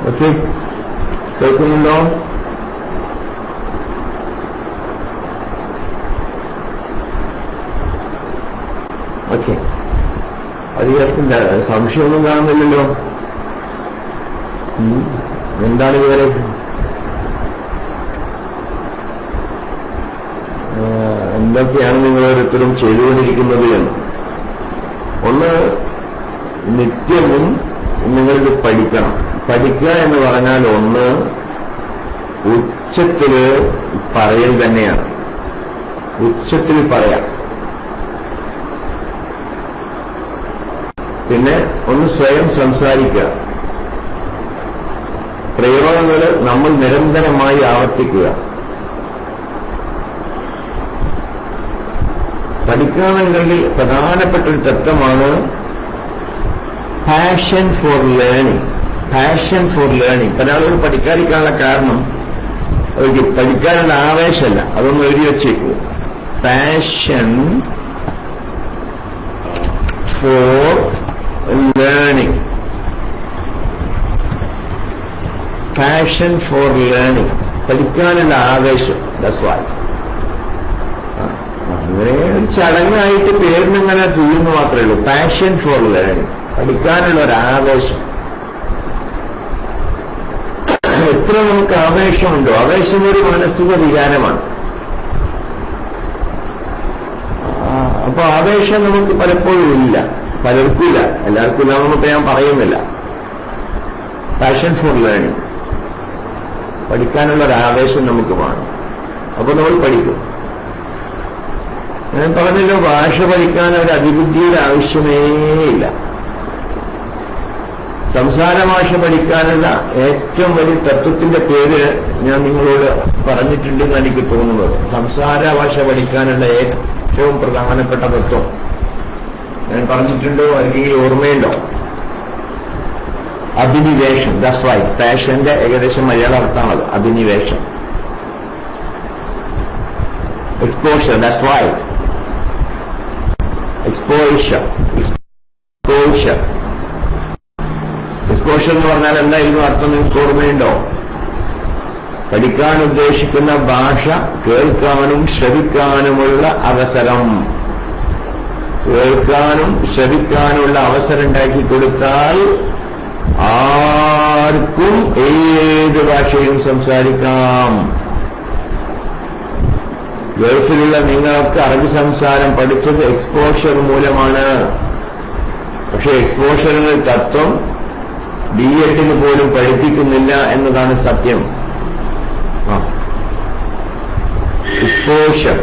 Okay, കേൾക്കുന്നുണ്ടോ? Okay, അധികാരത്തില്ല, സംശയമൊന്നും കാണുന്നില്ലല്ലോ. എന്താണ് ഇതുവരെ എന്തൊക്കെയാണ് നിങ്ങൾ ഓരോരുത്തരും ചെയ്തുകൊണ്ടിരിക്കുന്നത് എന്ന്? ഒന്ന്, നിത്യവും നിങ്ങളിത് പഠിക്കണം. പഠിക്കുക എന്ന് പറഞ്ഞാൽ ഒന്ന് ഉച്ചത്തില് പറയൽ തന്നെയാണ്. ഉച്ചത്തിൽ പറയാം. പിന്നെ ഒന്ന് സ്വയം സംസാരിക്കുക. പ്രയോഗങ്ങൾ നമ്മൾ നിരന്തരമായി ആവർത്തിക്കുക. പഠിക്കുകയാണെങ്കിൽ പ്രധാനപ്പെട്ട ഒരു തത്വമാണ് passion for learning. Passion for learning. പല ആളുകൾ പഠിക്കാതിരിക്കാനുള്ള കാരണം അവർക്ക് പഠിക്കാനുള്ള ആവേശമല്ല. അതൊന്ന് എഴുതി വച്ചേക്കൂ. Passion for learning. Passion for learning. പഠിക്കാനുള്ള ആവേശം. That's why. അങ്ങനെ ഒരു ചടങ്ങായിട്ട് പേരിനിങ്ങനെ ചെയ്യുന്നു മാത്രമേ ഉള്ളൂ. Passion for learning. പഠിക്കാനുള്ള ഒരു ആവേശം. എത്ര നമുക്ക് ആവേശമുണ്ടോ? ആവേശം ഒരു മാനസിക വികാരമാണ്. അപ്പൊ ആവേശം നമുക്ക് പലപ്പോഴും ഇല്ല, പലർക്കും ഇല്ല. എല്ലാവർക്കും ഇല്ലാന്നൊക്കെ ഞാൻ പറയുന്നില്ല. Passion for learning. പഠിക്കാനുള്ള ഒരു ആവേശം നമുക്ക് വേണം. അപ്പൊ നമ്മൾ പഠിക്കും. ഞാൻ പറഞ്ഞല്ലോ, ഭാഷ പഠിക്കാൻ ഒരു അതിബുദ്ധിയുടെ ആവശ്യമേ ഇല്ല. സംസാര ഭാഷ പഠിക്കാനുള്ള ഏറ്റവും വലിയ തത്വത്തിന്റെ പേര് ഞാൻ നിങ്ങളോട് പറഞ്ഞിട്ടുണ്ടെന്ന് എനിക്ക് തോന്നുന്നത്. സംസാര ഭാഷ പഠിക്കാനുള്ള ഏറ്റവും പ്രധാനപ്പെട്ട തത്വം ഞാൻ പറഞ്ഞിട്ടുണ്ടോ? അല്ലെങ്കിൽ ഓർമ്മയുണ്ടോ? അഭിനിവേശം. That's right. പാഷന്റെ ഏകദേശം മലയാള അർത്ഥമാണത്. അഭിനിവേശം. Exposure. That's right. Exposure. Exposure. Exposure എന്ന് പറഞ്ഞാൽ എന്തായിരുന്നു അർത്ഥം? നിങ്ങൾക്ക് ഓർമ്മയുണ്ടോ? പഠിക്കാൻ ഉദ്ദേശിക്കുന്ന ഭാഷ കേൾക്കാനും ശ്രവിക്കാനുമുള്ള അവസരം. കേൾക്കാനും ശ്രവിക്കാനുള്ള അവസരം ഉണ്ടാക്കി കൊടുത്താൽ ആർക്കും ഏത് ഭാഷയും സംസാരിക്കാം. ഗൾഫിലുള്ള നിങ്ങളൊക്കെ അറബി സംസാരം പഠിച്ചത് എക്സ്പോഷർ മൂലമാണ്. പക്ഷെ എക്സ്പോഷറിന്റെ തത്വം ബിഎഡിന് പോലും പഠിപ്പിക്കുന്നില്ല എന്നതാണ് സത്യം. എക്സ്പോഷർ.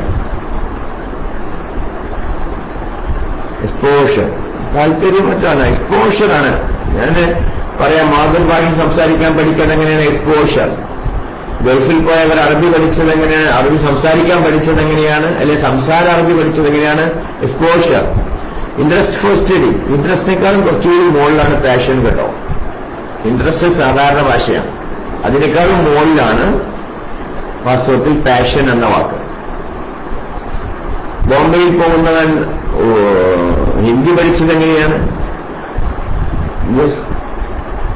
എക്സ്പോഷർ താല്പര്യം മറ്റാണ്. എക്സ്പോഷറാണ്. ഞാൻ പറയാം, മാതൃഭാഷ സംസാരിക്കാൻ പഠിക്കാൻ എങ്ങനെയാണ്? എക്സ്പോഷർ. ഗൾഫിൽ പോയവർ അറബി പഠിച്ചത് എങ്ങനെയാണ്? അറബി സംസാരിക്കാൻ പഠിച്ചത് എങ്ങനെയാണ്? അല്ലെ സംസാര അറബി പഠിച്ചത് എങ്ങനെയാണ്? എക്സ്പോഷർ. ഇൻട്രസ്റ്റ് ഫോർ സ്റ്റഡി, ഇൻട്രസ്റ്റിനേക്കാളും കുറച്ചുകൂടി മുകളിലാണ് പാഷൻ കേട്ടോ. ഇൻട്രസ്റ്റ് സാധാരണ ഭാഷയാണ്, അതിനേക്കാളും മുകളിലാണ് വാസ്തവത്തിൽ പാഷൻ എന്ന വാക്ക്. ബോംബെയിൽ പോകുന്നവൻ ഹിന്ദി പഠിച്ചത് എങ്ങനെയാണ്?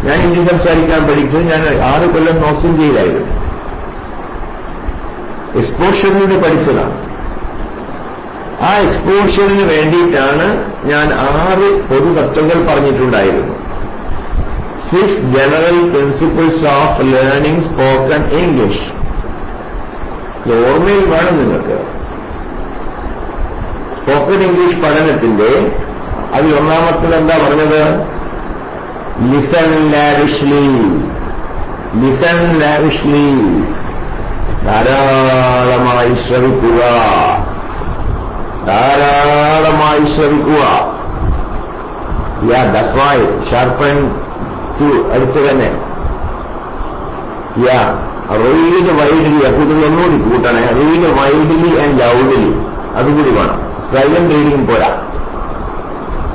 ഞാൻ ഹിന്ദി സംസാരിക്കാൻ പഠിച്ചത് ഞാൻ 6 കൊല്ലം നോർത്ത് ഇന്ത്യയിലായിരുന്നു. എക്സ്പോഷറിലൂടെ പഠിച്ചതാണ്. ആ എക്സ്പോഷറിന് വേണ്ടിയിട്ടാണ് ഞാൻ 6 പൊതു തത്വങ്ങൾ പറഞ്ഞിട്ടുണ്ടായിരുന്നു. 6 general principles of learning spoken English. ഓർമ്മയിൽ വേണം നിങ്ങൾക്ക്. സ്പോക്കൺ ഇംഗ്ലീഷ് പഠനത്തിന്റെ അതിൽ ഒന്നാമത്തത് എന്താ പറഞ്ഞത്? ലിസൺ ലാവിഷ്ലി. ലിസൺ ലാവിഷ്ലി, ധാരാളമായി ശ്രവിക്കുക, ധാരാളമായി ശ്രവിക്കുക. ദാറ്റ്സ് വൈ ഷാർപ്പൻ ടു അടിച്ചു തന്നെ. റീഡ് വൈഡ്ലി, കൂടുതൽ ഒന്നുകൂടി കൂട്ടണേ. റീഡ് വൈഡ്ലി ആൻഡ് ലൗഡ്ലി, അതുകൂടി വേണം. സൈലന്റ് റീഡിംഗ് പോരാ,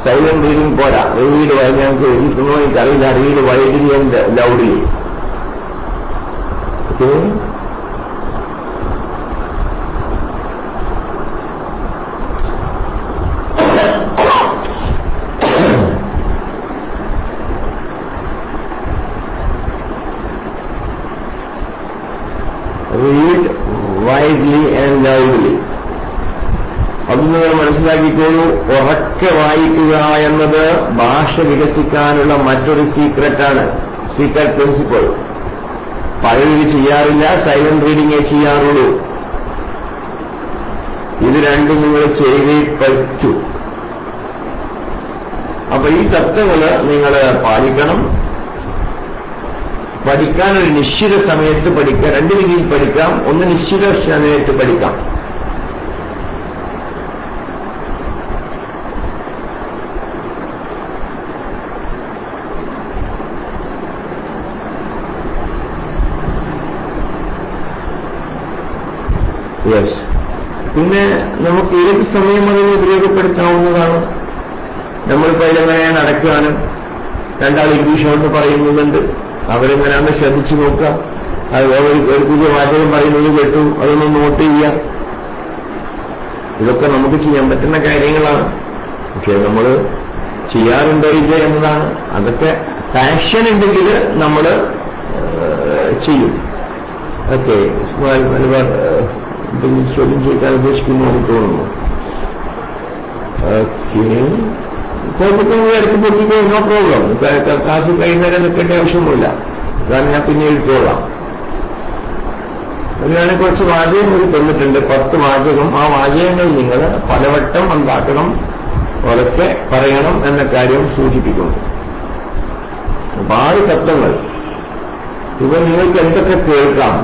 സൈലന്റ് റീഡിംഗ് പോരാ. റീഡ് ഞങ്ങൾക്ക് എഴുതിക്കുന്നോ എനിക്കറിയില്ല. Read widely and loudly. Okay, read widely and loudly. അത് നിങ്ങൾ മനസ്സിലാക്കിക്കോളൂ. ഉറക്കെ വായിക്കുക എന്നത് ഭാഷ വികസിക്കാനുള്ള മറ്റൊരു സീക്രട്ടാണ്, സീക്രട്ട് പ്രിൻസിപ്പിൾ. പഴയത് ചെയ്യാറില്ല, സൈലന്റ് റീഡിംഗേ ചെയ്യാറുള്ളൂ. ഇത് രണ്ടും നിങ്ങൾ ചെയ്തേ പറ്റൂ. അപ്പൊ ഈ തത്വങ്ങള് നിങ്ങൾ പാലിക്കണം. പഠിക്കാൻ ഒരു നിശ്ചിത സമയത്ത് പഠിക്കാം. 2 രീതിയിൽ പഠിക്കാം. ഒന്ന് നിശ്ചിത സമയത്ത് പഠിക്കാം. യെസ്. പിന്നെ നമുക്ക് ഏത് സമയം അതിനെ ഉപയോഗപ്പെടുത്താവുന്നതാണ്. നമ്മളിപ്പോ ഇതിലെങ്ങനെ നടക്കുകയാണ്, 2 ആൾ ഇംഗ്ലീഷോട്ട് പറയുന്നുണ്ട്, അവരെങ്ങനെയാണെന്ന് ശ്രദ്ധിച്ചു നോക്കുക. അത് ഒരു പുതിയ വാചകം പറയുന്നത് കേട്ടു, അതൊന്ന് നോട്ട് ചെയ്യുക. ഇതൊക്കെ നമുക്ക് ചെയ്യാൻ പറ്റുന്ന കാര്യങ്ങളാണ്. പക്ഷെ നമ്മൾ ചെയ്യാറുണ്ടോ ഇല്ല എന്നതാണ്. അതൊക്കെ പാഷൻ ഉണ്ടെങ്കിൽ നമ്മൾ ചെയ്യും. ഓക്കെ, മലബാർ ചോദ്യം ചോദിക്കാൻ ഉദ്ദേശിക്കുന്നു തോന്നുന്നു. ഓക്കെ, നമുക്ക് ഇടയ്ക്ക് പൊട്ടിക്കോ, നോ പ്രോബ്ലം. ക്ലാസ് കഴിയുന്നവരെ നിൽക്കേണ്ട ആവശ്യമൊന്നുമില്ല. കാരണം ഞാൻ പിന്നെ എഴുത്തോളാം. അതിനാണ് കുറച്ച് വാചകം കൂടി തന്നിട്ടുണ്ട്, 10 വാചകം. ആ വാചകങ്ങൾ നിങ്ങൾ പലവട്ടം എന്താക്കണം, ഉറക്കെ പറയണം എന്ന കാര്യം സൂചിപ്പിക്കുന്നു. 6 തത്വങ്ങൾ. ഇവ നിങ്ങൾക്ക് എന്തൊക്കെ കേൾക്കാം?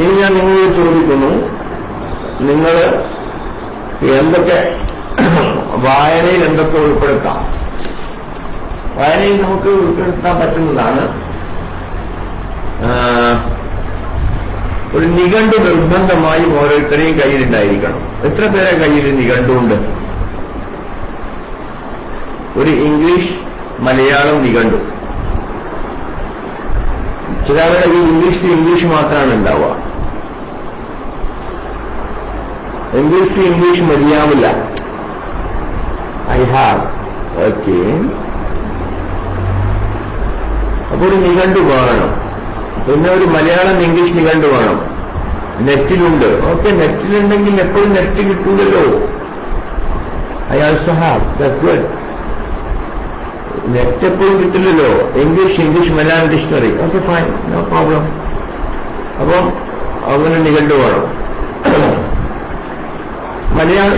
ഇനി ഞാൻ നിങ്ങളോട് ചോദിക്കുന്നു, നിങ്ങൾ എന്തൊക്കെ വായനയിൽ എന്തൊക്കെ ഉൾപ്പെടുത്താം? വായനയിൽ നമുക്ക് ഉൾപ്പെടുത്താൻ പറ്റുന്നതാണ് ഒരു നിഘണ്ടു നിർബന്ധമായും ഓരോരുത്തരെയും കയ്യിലുണ്ടായിരിക്കണം. എത്ര പേരെ കയ്യിൽ നിഘണ്ടുണ്ട്? ഒരു ഇംഗ്ലീഷ് മലയാളം നിഘണ്ടു. ചിലവരുടെ ഈ ഇംഗ്ലീഷ് ടു ഇംഗ്ലീഷ് മാത്രമാണ് ഉണ്ടാവുക. ഇംഗ്ലീഷ് ടു ഇംഗ്ലീഷ് മതിയാവില്ല. I have. ഓക്കെ, അപ്പൊ ഒരു നിഘണ്ടു വേണം. പിന്നെ ഒരു മലയാളം ഇംഗ്ലീഷ് നിഘണ്ടു വേണം. നെറ്റിലുണ്ട്. ഓക്കെ, നെറ്റിലുണ്ടെങ്കിൽ എപ്പോഴും നെറ്റ് കിട്ടൂലല്ലോ. I also have. That's good. Net എപ്പോഴും കിട്ടില്ലല്ലോ. English Malayalam dictionary. Okay, fine, no problem. അപ്പം അങ്ങനെ നിഘണ്ടു വേണം.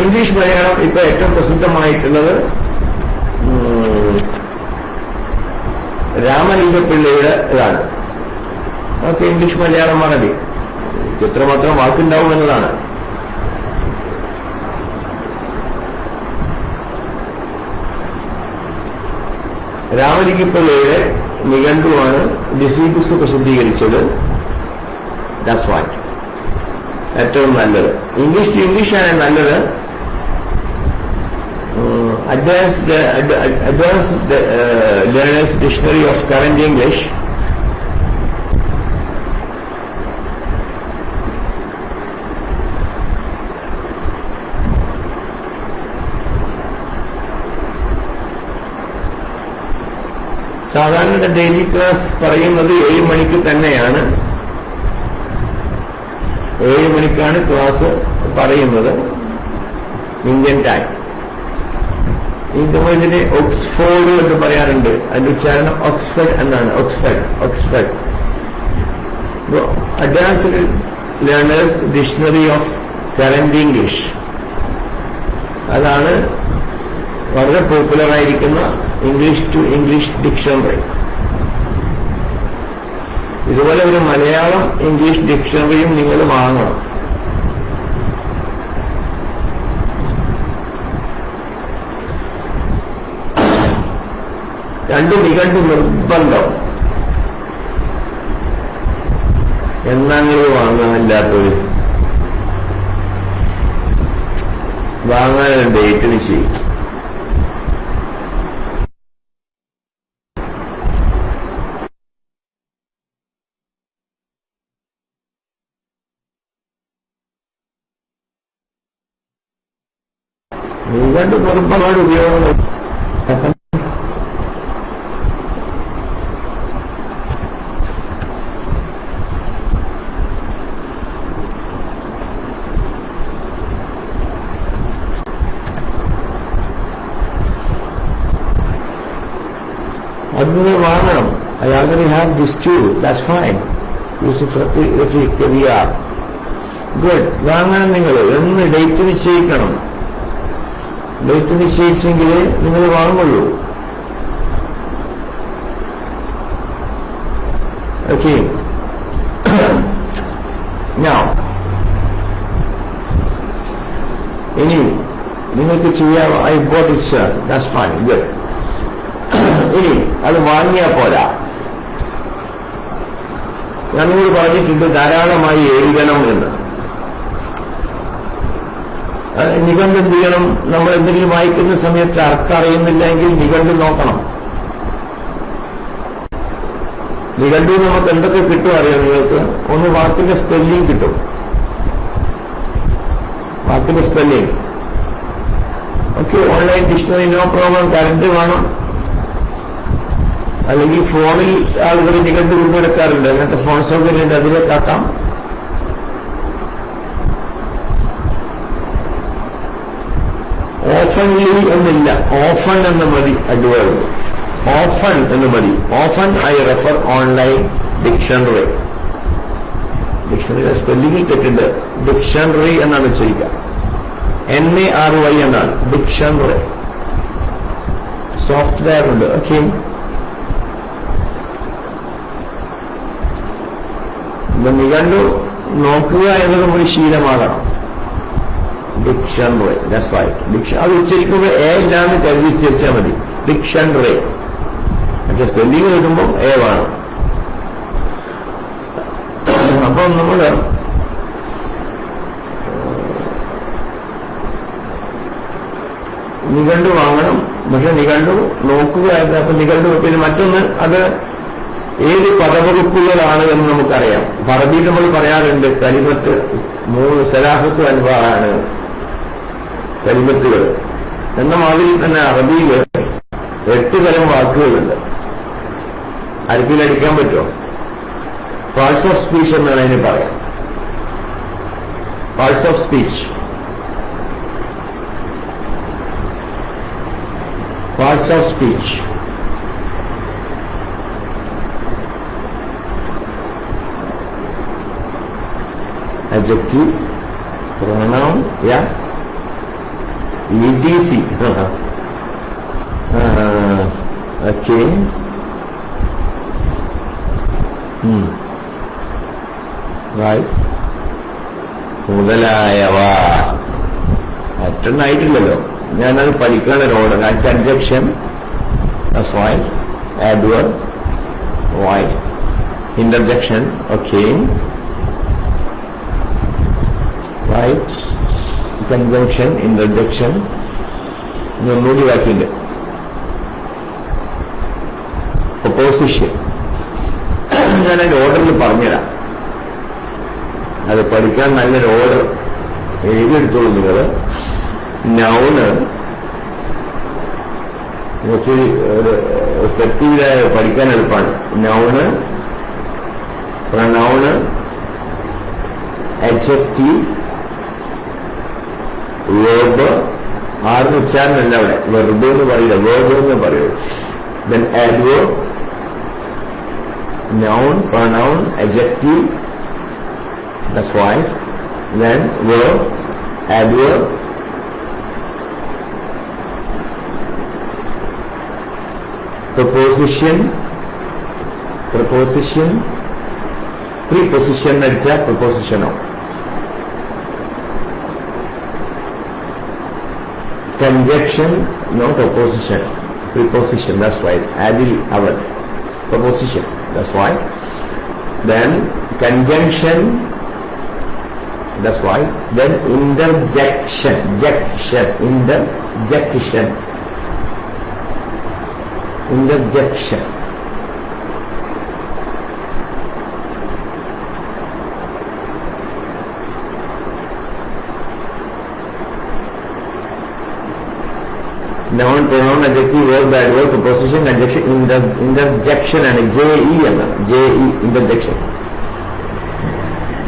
ഇംഗ്ലീഷ് മലയാളം ഇപ്പൊ ഏറ്റവും പ്രസിദ്ധമായിട്ടുള്ളത് രാമലിംഗപിള്ളയുടെ ഇതാണ്. ഓക്കെ, ഇംഗ്ലീഷ് മലയാളം മറവി എത്രമാത്രം വാക്കുണ്ടാവും എന്നതാണ്. രാമലിംഗപിള്ളയുടെ നിഘണ്ടുവാണ് ഡിസിബുസ് പ്രസിദ്ധീകരിച്ചത്. ദാറ്റ്സ് വാട്ട് ഏറ്റവും നല്ലത്. ഇംഗ്ലീഷ് ടു ഇംഗ്ലീഷാണ് നല്ലത്. advanced learners dictionary of current English. സാധാരണ ഡെയിലി ക്ലാസ് പറയുന്നത് 7 മണിക്ക് തന്നെയാണ്. 7 മണിക്കാണ് ക്ലാസ് പറയുന്നത് ഇന്ത്യൻ ടൈം. ഇതിനെ ഓക്സ്ഫോർഡ് എന്ന് പറയാറുണ്ട്. അതിന്റെ ഉച്ചാരണം ഓക്സ്ഫഡ് എന്നാണ്. Oxford. Advanced learners dictionary of current English, അതാണ് വളരെ പോപ്പുലർ ആയിരിക്കുന്ന ഇംഗ്ലീഷ് ടു ഇംഗ്ലീഷ് ഡിക്ഷണറി. ഇതുപോലെ ഒരു മലയാളം ഇംഗ്ലീഷ് ഡിക്ഷണറിയും നിങ്ങൾ വാങ്ങണം. രണ്ട് നിഘണ്ടു നിർബന്ധം. എന്നാങ്കിലും വാങ്ങാനില്ലാത്തൊരു വാങ്ങാൻ ഡേറ്റ് നിശ്ചയിക്കും. നിഘണ്ടു നിർബന്ധമായിട്ട് ഉപയോഗം. അതിന് വാങ്ങണം. I already have this too. That's fine. Yusuf Rafiq, we are good. വാങ്ങണം. നിങ്ങൾ എന്ന് ഡേറ്റ് നിശ്ചയിക്കണം. ഡേറ്റ് നിശ്ചയിച്ചെങ്കിൽ നിങ്ങൾ വാങ്ങുള്ളൂ. ഓക്കെ. Now ഇനി നിങ്ങൾക്ക് ചെയ്യാം. I bought it, sir. That's fine. Good. ഇനി അത് വാങ്ങിയാൽ പോരാ. ഞാൻ നിങ്ങൾ പറഞ്ഞിട്ടുണ്ട് ധാരാളമായി എഴുതണം എന്ന്. നിഘണ്ടു എന്ത് ചെയ്യണം? നമ്മൾ എന്തെങ്കിലും വായിക്കുന്ന സമയത്ത് അർത്ഥം അറിയുന്നില്ലെങ്കിൽ നിഘണ്ടു നോക്കണം. നിഘണ്ടു നമുക്ക് എന്തൊക്കെ കിട്ടും അറിയാം നിങ്ങൾക്ക്? ഒന്ന് വാക്കിന്റെ സ്പെല്ലിംഗ് കിട്ടും. വാക്കിന്റെ spelling okay. Online dictionary no problem. Current വേണം. അല്ലെങ്കിൽ ഫോണിൽ ആളുകൾ നിഘണ്ടു കൊണ്ടുവെടുക്കാറുണ്ട്. അങ്ങനത്തെ ഫോൺ സൗകര്യം അതിലേക്കാക്കാം. ഓഫൻലി എന്നില്ല, ഓഫൺ എന്ന് മതി. അഡ്വേർബ് ഓഫൺ എന്ന് മതി. Often I refer online dictionary. ഡിക്ഷണറിയുടെ സ്പെല്ലിംഗിൽ തെറ്റുണ്ട്. ഡിക്ഷണറി എന്നാണ് ഉച്ചരിക്കുക. NARY എന്നാണ് ഡിക്ഷണറി. സോഫ്റ്റ്വെയർ ഉണ്ട്. ഓക്കെ. നിഘണ്ടു നോക്കുക എന്നതും ഒരു ശീലമാകണം. ഡിക്ഷണറി. That's right. അത് ഉച്ചരിക്കുമ്പോൾ ഇല്ലാന്ന് കരുതി ഉച്ചരിച്ചാൽ മതി. ഡിക്ഷണറി. പക്ഷെ സ്പെല്ലിംഗ് എഴുതുമ്പോൾ വേണം. അപ്പം നമ്മൾ നിഘണ്ടു വാങ്ങണം. പക്ഷെ നിഘണ്ടു നോക്കുക. അപ്പൊ നിഘണ്ടു പിന്നെ മറ്റൊന്ന്, അത് ഏത് പദവകുപ്പുകളാണ് എന്ന് നമുക്കറിയാം. അറബിയിൽ നമ്മൾ പറയാറുണ്ട് കലിമത്ത് 3 സലാഹത്ത് അൻവാറാണ് കലിമത്തുകൾ എന്ന മാതിരി തന്നെ അറബിയിൽ 8 തരം വാക്കുകളുണ്ട്. ആർക്കെങ്കിലും അടിക്കാൻ പറ്റുമോ? പാർട്സ് ഓഫ് സ്പീച്ച് എന്നാണ് അതിന് പറയാം. Parts of speech. Parts of speech. adjective, pronoun, yeah, etc. Okay. Right. മുതലായവ മറ്റൊന്നായിട്ടില്ലല്ലോ. ഞാനത് പഠിക്കാനൊരോട്. adjunction, that's right. adverb, right. interjection, okay. Right, conjunction, interjection, ഇനി ഒന്നുകൂടി ബാക്കിയുണ്ട്. പ്രൊപ്പോസിഷൻ ഞാനതിന്റെ ഓർഡറിൽ പറഞ്ഞുതരാം. അത് പഠിക്കാൻ നല്ലൊരു ഓർഡർ എഴുതിയെടുത്തോളൂ നിങ്ങൾ. നൗണ് കുറച്ചൊരു തെറ്റിയിലായ പഠിക്കാൻ എളുപ്പമാണ്. നൗണ്, പ്രനൗണ്, adjective, വേർബ്, ആറിന് ഉച്ചാരണമല്ല അവിടെ, വെർബ് എന്ന് പറയില്ല, വേർബ് എന്ന് പറയൂ. Then adverb, noun, pronoun, adjective, that's right. Then verb, adverb, preposition, preposition അടിച്ച prepositionോ, conjunction, not opposition, preposition, that's right. Adil avad, preposition, that's right. Then conjunction, that's right. Then interjection, interjection. Noun, pronoun, adjective, verb, adverb, preposition, conjunction, interjection ആണ്. JE എന്നാണ്. JE, interjection.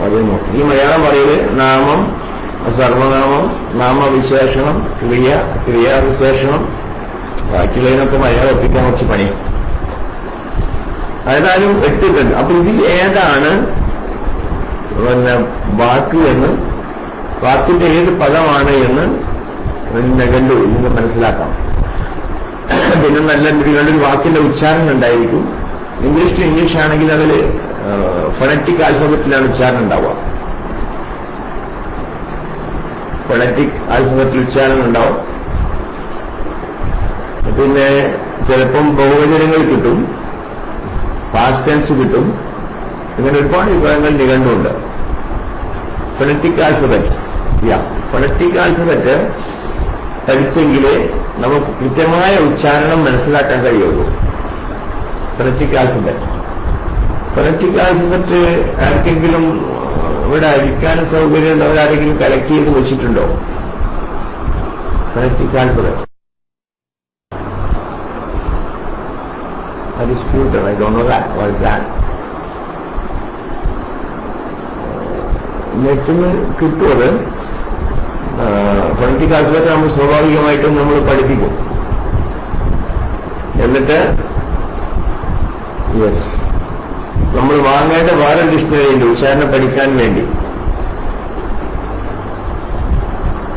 അത് നോക്കി. ഈ മലയാളം പറയല് നാമം, സർവനാമം, നാമവിശേഷണം, ക്രിയ, ക്രിയാവിശേഷണം, ബാക്കിയുള്ളതിനൊക്കെ മലയാളം ഒപ്പിക്കാൻ കുറച്ച് പണി. ഏതായാലും 8 ഉണ്ട്. അപ്പൊ ഇതിൽ ഏതാണ് വാക്ക് എന്ന്, വാക്കിന്റെ ഏത് പദമാണ് എന്ന് കണ്ടു ഇന്ന് മനസ്സിലാക്കാം. പിന്നെ നല്ല നിങ്ങളുടെ വാക്കിന്റെ ഉച്ചാരണം ഉണ്ടായിരിക്കും. ഇംഗ്ലീഷ് ടു ഇംഗ്ലീഷ് ആണെങ്കിൽ അതിൽ ഫൊണറ്റിക് ആൽഫബറ്റിലാണ് ഉച്ചാരണം ഉണ്ടാവുക. ഫൊണറ്റിക് ആൽഫബറ്റിൽ ഉച്ചാരണം ഉണ്ടാവും. പിന്നെ ചിലപ്പം ബഹുവചനങ്ങൾ കിട്ടും, പാസ്റ്റ് ടെൻസ് കിട്ടും. ഇങ്ങനെ ഒരുപാട് വിഭാഗങ്ങൾ നിഘണ്ടുണ്ട്. ഫൊണറ്റിക് ആൽഫബറ്റ്സ്, ഫൊണറ്റിക് ആൽഫബറ്റ് പഠിച്ചെങ്കിലേ നമുക്ക് കൃത്യമായ ഉച്ചാരണം മനസ്സിലാക്കാൻ കഴിയുള്ളൂ. ഫൊണറ്റിക് ആൽഫബറ്റ് ആർക്കെങ്കിലും ഇവിടെ അടിക്കാൻ സൗകര്യമുള്ളവരാരെങ്കിലും കളക്ട് ചെയ്ത് വെച്ചിട്ടുണ്ടോ? Phonetic alphabet that is future, I don't know that. What is that? നെറ്റിന് കിട്ടുമത്. ഫൊണറ്റിക് ആൽഫബറ്റ് നമ്മൾ സ്വാഭാവികമായിട്ടും നമ്മൾ പഠിപ്പിക്കും. എന്നിട്ട് നമ്മൾ വാങ്ങേണ്ട വേറെ ഡിക്ഷണറി ഉണ്ട് ഉച്ചാരണം പഠിക്കാൻ വേണ്ടി.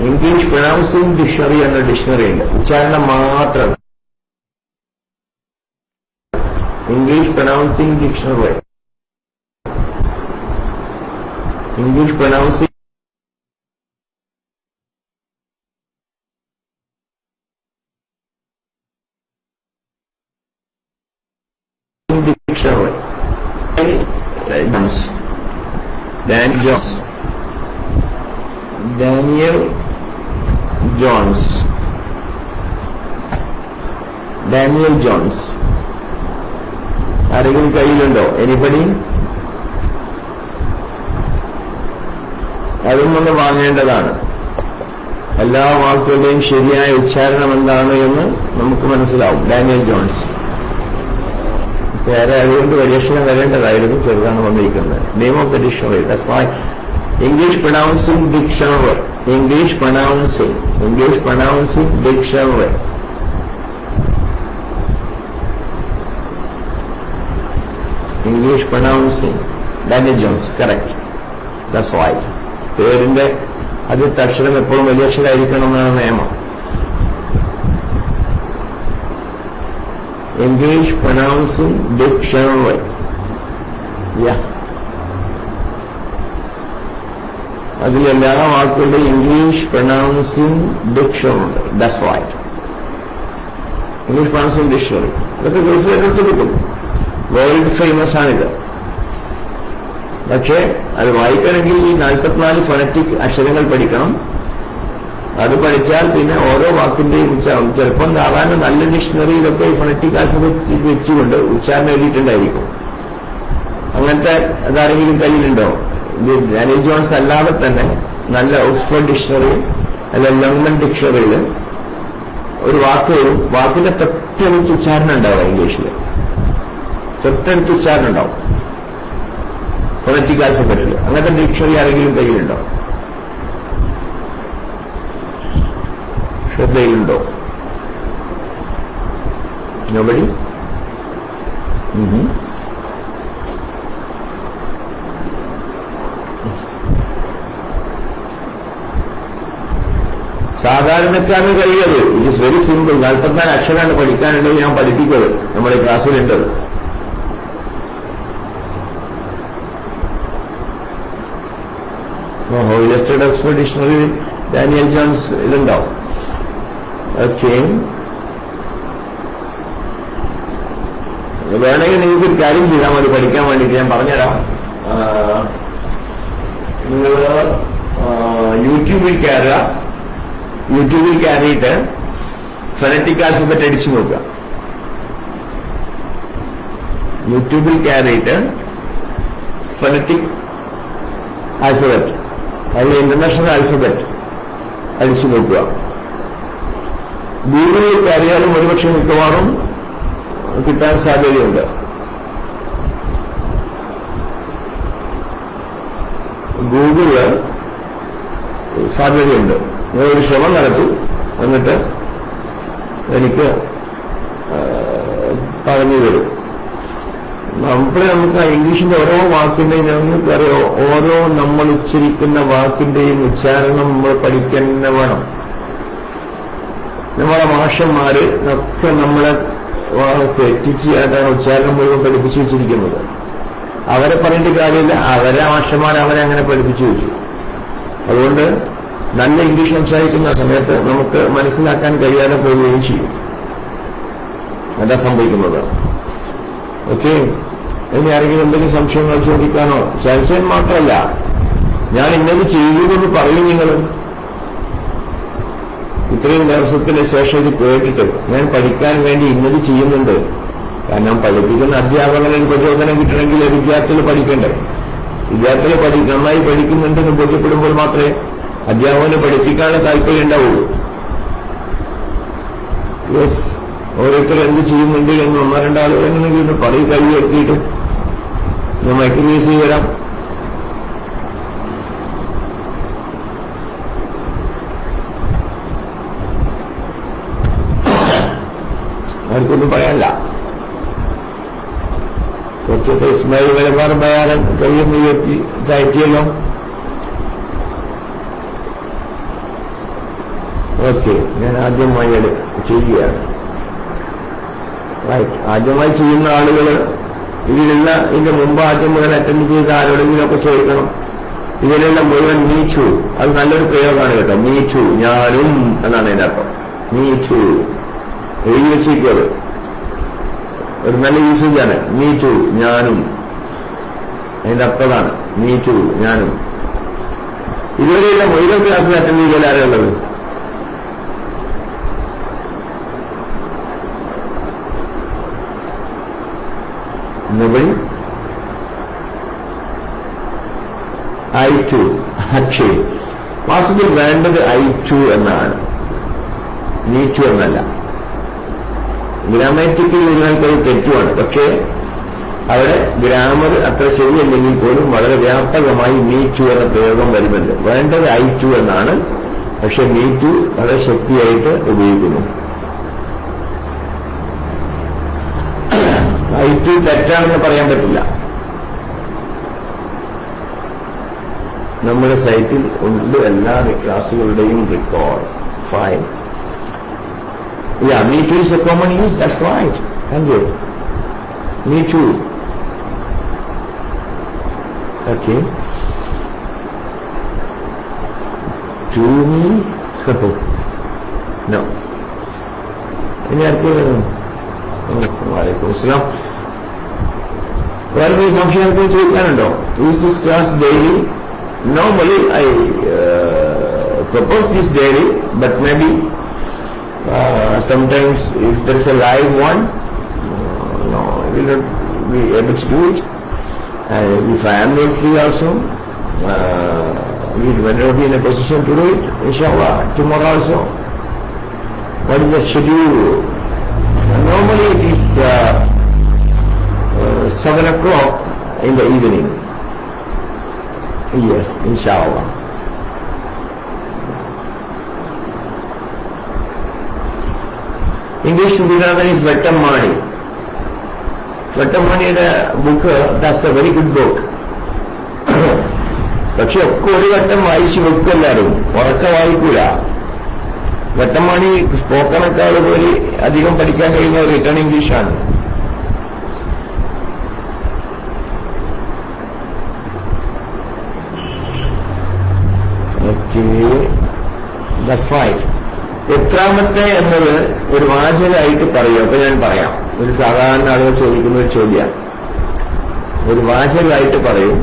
ഇംഗ്ലീഷ് പ്രൊനൗൺസിംഗ് ഡിക്ഷണറി എന്ന ഡിക്ഷണറി ഉണ്ട്, ഉച്ചാരണം മാത്രം. English pronouncing dictionary, English pronouncing dictionary. Daniel Jones. ആരെങ്കിലും കയ്യിലുണ്ടോ? എനിബഡി? അതും ഒന്ന് വാങ്ങേണ്ടതാണ്. എല്ലാ വാക്കുകളുടെയും ശരിയായ ഉച്ചാരണം എന്താണ് എന്ന് നമുക്ക് മനസ്സിലാവും. ഡാനിയൽ ജോൺസ് വേറെ അതുകൊണ്ട് പരീക്ഷണം വരേണ്ടതായിരുന്നു, ചെറുതാണ് വന്നിരിക്കുന്നത്. Name of the dictionary, that's why English pronouncing dictionary. English pronouncing dictionary. English pronouncing Daniel Jones, correct, that's right. പേരിന്റെ ആദ്യത്തെ അക്ഷരം എപ്പോഴും വലിയ അക്ഷരമായിരിക്കണം എന്നാണ് നിയമം. English pronouncing dictionary. അതിലെല്ലാ വാക്കുകളുടെയും English pronouncing dictionary, that's right. English pronouncing dictionary അതൊക്കെ ഗൾഫിലെടുത്ത് കിട്ടും. വേൾഡ് ഫേമസ് ആണിത്. പക്ഷേ അത് വായിക്കണമെങ്കിൽ ഈ 44 ഫൊണറ്റിക് അക്ഷരങ്ങൾ പഠിക്കണം. അത് പഠിച്ചാൽ പിന്നെ ഓരോ വാക്കിന്റെയും ഉച്ചാരണം, ചിലപ്പം സാധാരണ നല്ല ഡിക്ഷണറിയിലൊക്കെ ഫൊണറ്റിക് ആൽഫബറ്റ് വെച്ചുകൊണ്ട് ഉച്ചാരണം എഴുതിയിട്ടുണ്ടായിരിക്കും. അങ്ങനത്തെ അതാരെങ്കിലും കയ്യിലുണ്ടോ? ഡാനിയൽ ജോൺസ് അല്ലാതെ തന്നെ നല്ല ഓക്സ്ഫോർഡ് ഡിക്ഷണറി അല്ല ലങ്മൻ ഡിക്ഷണറിയിൽ ഒരു വാക്കിന്റെ തൊട്ടടുത്ത് ഉച്ചാരണം ഉണ്ടാവും. ഇംഗ്ലീഷിൽ തൊട്ടടുത്ത് ഉച്ചാരണം ഉണ്ടാവും ഫൊണറ്റിക് ആൽഫബറ്റിൽ. അങ്ങനത്തെ ഡിക്ഷണറി ആരെങ്കിലും കയ്യിലുണ്ടോ? ശ്രദ്ധയിലുണ്ടോ? നോബഡി? സാധാരണക്കാരന് കഴിയത് ഇറ്റ് ഇസ് വെരി സിമ്പിൾ. 44 അക്ഷരമാണ് പഠിക്കാനുള്ളത്. ഞാൻ പഠിപ്പിക്കുന്നത് നമ്മുടെ ക്ലാസ്സിലുണ്ടത്. ഇലസ്ട്രേഡ് ഓക്സ്ഫോർഡ് ഡിക്ഷണറി ഡാനിയൽ ജോൺസ് ഇതുണ്ടാവും. ഓക്കെ, വേണമെങ്കിൽ നിങ്ങൾക്ക് ഒരു കാര്യം ചെയ്താൽ മതി പഠിക്കാൻ വേണ്ടിയിട്ട്. ഞാൻ പറഞ്ഞുതരാം. നിങ്ങൾ യൂട്യൂബിൽ കയറിയിട്ട് ഫൊണറ്റിക് ആൽഫബറ്റ് അടിച്ചു നോക്കുക. യൂട്യൂബിൽ കയറിയിട്ട് ഫൊണറ്റിക് ആൽഫബറ്റ് അതിൽ ഇന്റർനാഷണൽ ആൽഫബറ്റ് അടിച്ചു നോക്കുക. ഗൂഗിളിൽ കയറിയാലും ഒരുപക്ഷെ മിക്കവാറും കിട്ടാൻ സാധ്യതയുണ്ട്. ഗൂഗിളില് സാധ്യതയുണ്ട്. നിങ്ങളൊരു ശ്രമം നടത്തൂ, എന്നിട്ട് എനിക്ക് പറഞ്ഞു തരും. നമുക്ക് ഇംഗ്ലീഷിന്റെ ഓരോ വാക്കിന്റെയും ഞങ്ങൾക്കറിയോ, ഓരോ നമ്മൾ ഉച്ചരിക്കുന്ന വാക്കിന്റെയും ഉച്ചാരണം നമ്മൾ പഠിക്കുന്ന വേണം. നമ്മളെ മാഷന്മാര് ഒക്കെ നമ്മളെ തെറ്റിച്ചായിട്ടാണ് ഉച്ചാരണം മുഴുവൻ പഠിപ്പിച്ചു വെച്ചിരിക്കുന്നത്. അവരെ പറഞ്ഞിട്ട് കാര്യമില്ല, അവരെ മാഷന്മാർ അവരെ അങ്ങനെ പഠിപ്പിച്ചു വെച്ചു. അതുകൊണ്ട് നല്ല ഇംഗ്ലീഷ് സംസാരിക്കുന്ന സമയത്ത് നമുക്ക് മനസ്സിലാക്കാൻ കഴിയാതെ പോവുകയും ചെയ്യും. അതാ സംഭവിക്കുന്നത്. ഓക്കെ, ഇനി ആരെങ്കിലും എന്തെങ്കിലും സംശയങ്ങൾ ചോദിക്കാനോ? സംശയം മാത്രമല്ല, ഞാൻ ഇന്നത് ചെയ്തു എന്ന് പറയും. നിങ്ങൾ ഇത്രയും ദിവസത്തിന് ശേഷം ഇത് കേട്ടിട്ട് ഞാൻ പഠിക്കാൻ വേണ്ടി ഇന്നത് ചെയ്യുന്നുണ്ട്. കാരണം പഠിപ്പിക്കുന്ന അധ്യാപകന് പ്രചോദനം കിട്ടണമെങ്കിൽ വിദ്യാർത്ഥികൾ പഠിക്കണ്ടേ? വിദ്യാർത്ഥികൾ നന്നായി പഠിക്കുന്നുണ്ടെന്ന് ബോധ്യപ്പെടുമ്പോൾ മാത്രമേ അധ്യാപകന് പഠിപ്പിക്കാനുള്ള താല്പര്യം ഉണ്ടാവുള്ളൂ. യെസ്, ഓരോരുത്തർ എന്ത് ചെയ്യുന്നുണ്ട് എന്ന് ഒന്നോ രണ്ടാളുകൾ എങ്ങനെയെങ്കിലും പറയും. കൈ എത്തിയിട്ട് ഞാൻ മൈക്രോവേസ് ചെയ്ത് തരാം. ആർക്കൊന്നും പറയാനില്ല. കുറച്ചൊക്കെ ഇസ്മായിൽ വലമാർ ബയാനം കയ്യൊന്ന് ഉയർത്തി താഴ്ത്തിയല്ലോ. ഓക്കെ, ഞാൻ ആദ്യമായി ചെയ്യുകയാണ്. ആദ്യമായി ചെയ്യുന്ന ആളുകൾ ഇതിന്റെ മുമ്പ് ആദ്യം മുതൽ അറ്റൻഡ് ചെയ്ത ആരോടെങ്കിലുമൊക്കെ ചോദിക്കണം. ഇതിലുള്ള മുഴുവൻ നീച്ചു, അത് നല്ലൊരു പ്രയോഗമാണ് കേട്ടോ. നീച്ചു, ഞാനും എന്നാണ് അതിന്റെ അർത്ഥം. നീച്ചു എഴുതി വെച്ചിരിക്കുന്നത് ഒരു നല്ല യൂസേജാണ്. നീച്ചു, ഞാനും, അതിന്റെ അർത്ഥമാണ് നീച്ചു, ഞാനും. ഇതുവരെയുള്ള മുഴുവൻ ക്ലാസ്സിൽ അറ്റൻഡ് ചെയ്താൽ ആരുള്ളത്? Nobody? I2. അക്ഷയ് വാസ്തവത്തിൽ വേണ്ടത് I2 എന്നാണ്, നീച്ചു എന്നല്ല. ഗ്രാമാറ്റിക്കൽ നിങ്ങൾക്കത് തെറ്റുമാണ്. പക്ഷേ അവിടെ ഗ്രാമർ അത്ര ശരിയല്ലെങ്കിൽ പോലും വളരെ വ്യാപകമായി നീച്ചു എന്ന പ്രയോഗം വരുന്നുണ്ട്. വേണ്ടത് I2 എന്നാണ്. പക്ഷെ നീച്ചു വളരെ ശക്തിയായിട്ട് ഉപയോഗിക്കുന്നു. I2 തെറ്റാണെന്ന് പറയാൻ പറ്റില്ല. നമ്മുടെ സൈറ്റിൽ ഉണ്ട് എല്ലാ ക്ലാസുകളുടെയും record file. Yeah, me too is a common use. That's right. Thank you. Me too. Okay. To me? No. ഇനി ആർക്കും വലൈക്കും അസ്സലാം. വേറെ സംശയങ്ങൾക്ക് ചോദിക്കാനുണ്ടോ? Is this class daily? Normally I propose this daily, but maybe sometimes if there is a live one, no, we will not be able to do it. And if I am not free also, we will not be in a position to do it, inshallah, tomorrow also. What is the schedule? Normally it is 7 o'clock in the evening. Yes, inshallah. English Gurunathan is Vettamani. Vettamaniയുടെ book that's a very good book. പക്ഷെ ഒക്കെ ഒരു വട്ടം വായിച്ചു വെക്കെല്ലാരും, ഉറക്ക വായിക്കൂല. വെട്ടമാണി സ്പോക്കണേക്കാൾ പോലെ അധികം പഠിക്കാൻ കഴിയുന്ന റിട്ടേൺ ഇംഗ്ലീഷാണ്. എത്രാമത്തെ എന്നത് ഒരു വാചകമായിട്ട് പറയും. അപ്പൊ ഞാൻ പറയാം, ഒരു സാധാരണ ആളുകൾ ചോദിക്കുന്ന ഒരു ചോദ്യമാണ്. ഒരു വാചകമായിട്ട് പറയും.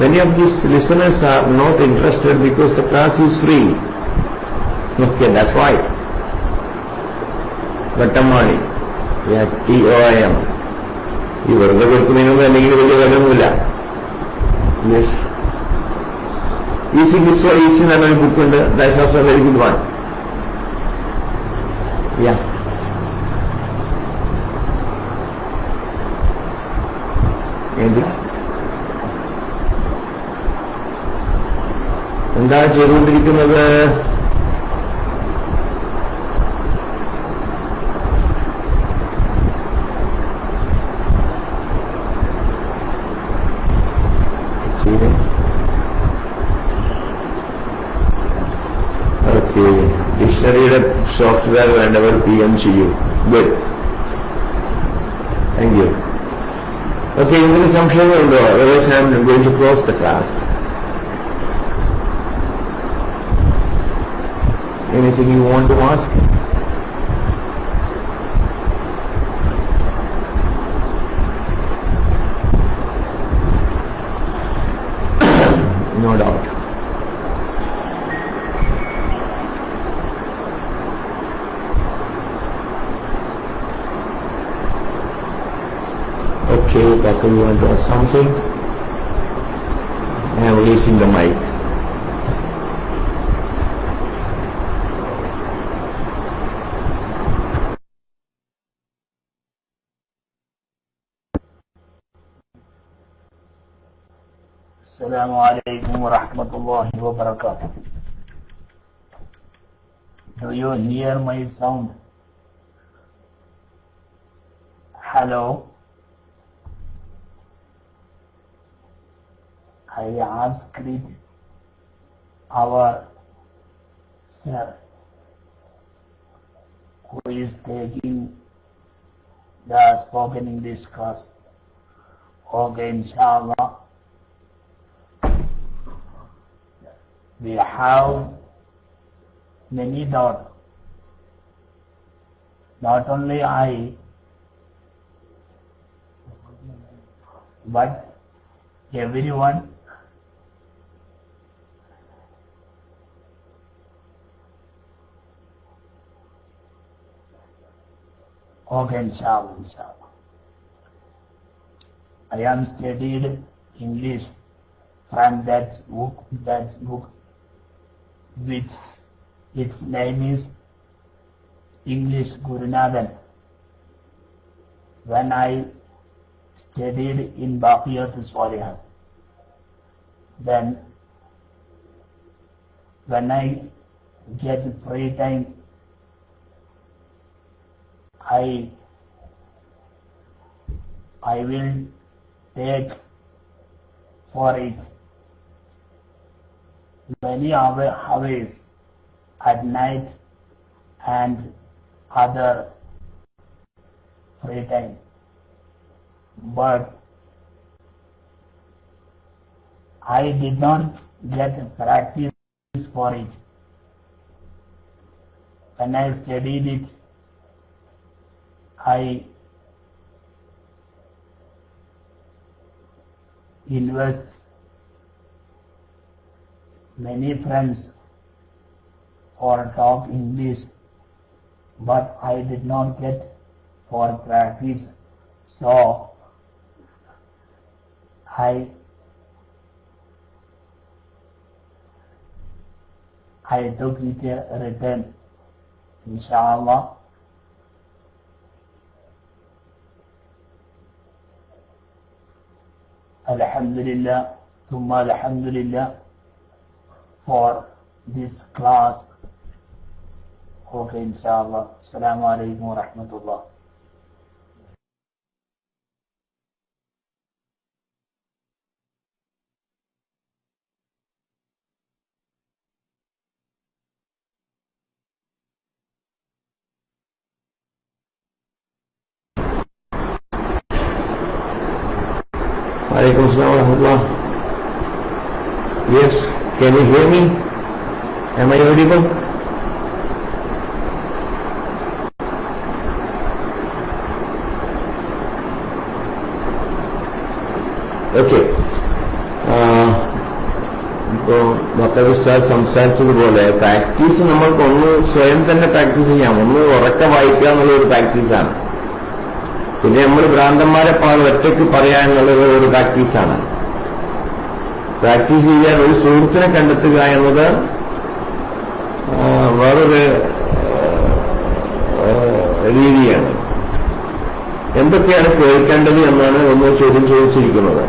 Many of these listeners are not interested because the class is free. Okay, that's right. Vettamani, TOIM. ഈ വെറുതെ കൊടുക്കുന്നതിനൊന്നും അല്ലെങ്കിൽ വലിയ വിലയൊന്നുമില്ല. യെസ്, ഈസി സോ ഈസി എന്ന് പറഞ്ഞൊരു ബുക്കുണ്ട്. That's also a very good one. Yeah, എന്താ ചെയ്തുകൊണ്ടിരിക്കുന്നത്? ഓക്കെ, ഡിക്ഷണറിയുടെ സോഫ്റ്റ്വെയർ വേണ്ടവർ PM ചെയ്യൂ. Good, thank you. ഓക്കെ, എന്തെങ്കിലും സംശയങ്ങളുണ്ടോ? Otherwise I am going to close the class. Anything you want to ask? No doubt. Okay, Dr. you want to ask something? I am releasing the mic. Assalamu alaikum wa rahmatullahi wa barakatuh. Do you hear my sound? Hello? I asked it our sir who is taking the spoken English class. Okay, inshallah. We have many doubts. Not only I, but everyone. Okay, inshallah, inshallah. I am studied English from that book, which its name is English Gurunathan. When I studied in Baqiyat Salihah, then when I get free time, I will take for it many hours at night and other free time. But I did not get practice for it. When I studied it, I invest many friends or talk English, but I did not get for practice, so I took it return. Inshallah. Alhamdulillah, thumma alhamdulillah for this class. Okay, inshallah. Assalamu alaikum wa rahmatullah. Alaikum assalam wa rahmatullah. Yes, can you hear me? Am I audible? Okay. ഇപ്പോൾ doctor ഉസ്താദ് സംസാരിച്ചതുപോലെ practice നമ്മൾക്ക് ഒന്ന് സ്വയം തന്നെ practice ചെയ്യാം. ഒന്ന് ഉറക്കെ വായിക്കുക എന്നുള്ളൊരു പ്രാക്ടീസാണ്. പിന്നെ നമ്മൾ ഭ്രാന്തന്മാരെ ഒറ്റയ്ക്ക് പറയാനുള്ളത് ഒരു പ്രാക്ടീസാണ്. പ്രാക്ടീസ് ചെയ്യാൻ ഒരു സുഹൃത്തിനെ കണ്ടെത്തുക എന്നത് വേറൊരു രീതിയാണ്. എന്തൊക്കെയാണ് കേൾക്കേണ്ടത് എന്നാണ് ഒന്ന് ചോദ്യം ചോദിച്ചിരിക്കുന്നത്.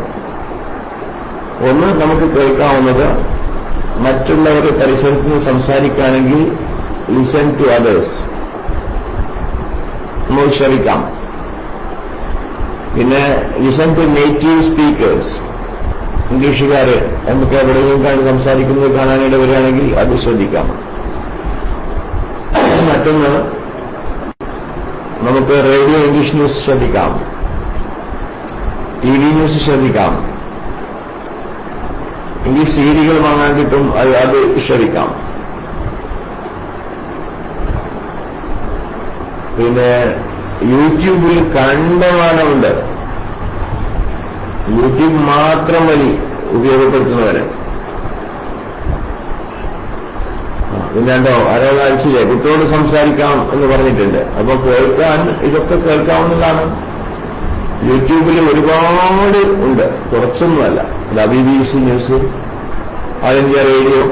ഒന്ന്, നമുക്ക് കേൾക്കാവുന്നത് മറ്റുള്ളവർ പരിസരത്ത് നിന്ന് സംസാരിക്കുകയാണെങ്കിൽ ലിസൺ ടു അതേഴ്സ്, നമ്മൾ ശ്രമിക്കാം. പിന്നെ ലിസൺ ടു നേറ്റീവ് സ്പീക്കേഴ്സ്, ഇംഗ്ലീഷുകാര് നമുക്ക് എവിടെയെങ്കിലും സംസാരിക്കുന്നത് കാണാനിട വരികയാണെങ്കിൽ അത് ശ്രദ്ധിക്കാം. മറ്റൊന്ന്, നമുക്ക് റേഡിയോ ഇംഗ്ലീഷ് ന്യൂസ് ശ്രദ്ധിക്കാം, TV ന്യൂസ് ശ്രദ്ധിക്കാം, ഇംഗ്ലീഷ് സീരിയലുകൾ വാങ്ങാൻ കിട്ടും, അത് ശ്രദ്ധിക്കാം. പിന്നെ യൂട്യൂബിൽ കണ്ടമാനമുണ്ട്. യൂട്യൂബ് മാത്രം വഴി ഉപയോഗപ്പെടുത്തുന്നവരെ പിന്നെണ്ടോ അരകാഴ്ചയിലെ കുട്ടിയോട് സംസാരിക്കാം എന്ന് പറഞ്ഞിട്ടുണ്ട്. അപ്പൊ കേൾക്കാൻ ഇതൊക്കെ കേൾക്കാവുന്നതാണ്. യൂട്യൂബിൽ ഒരുപാട് ഉണ്ട്, കുറച്ചൊന്നുമല്ല. BBC news, all India radio,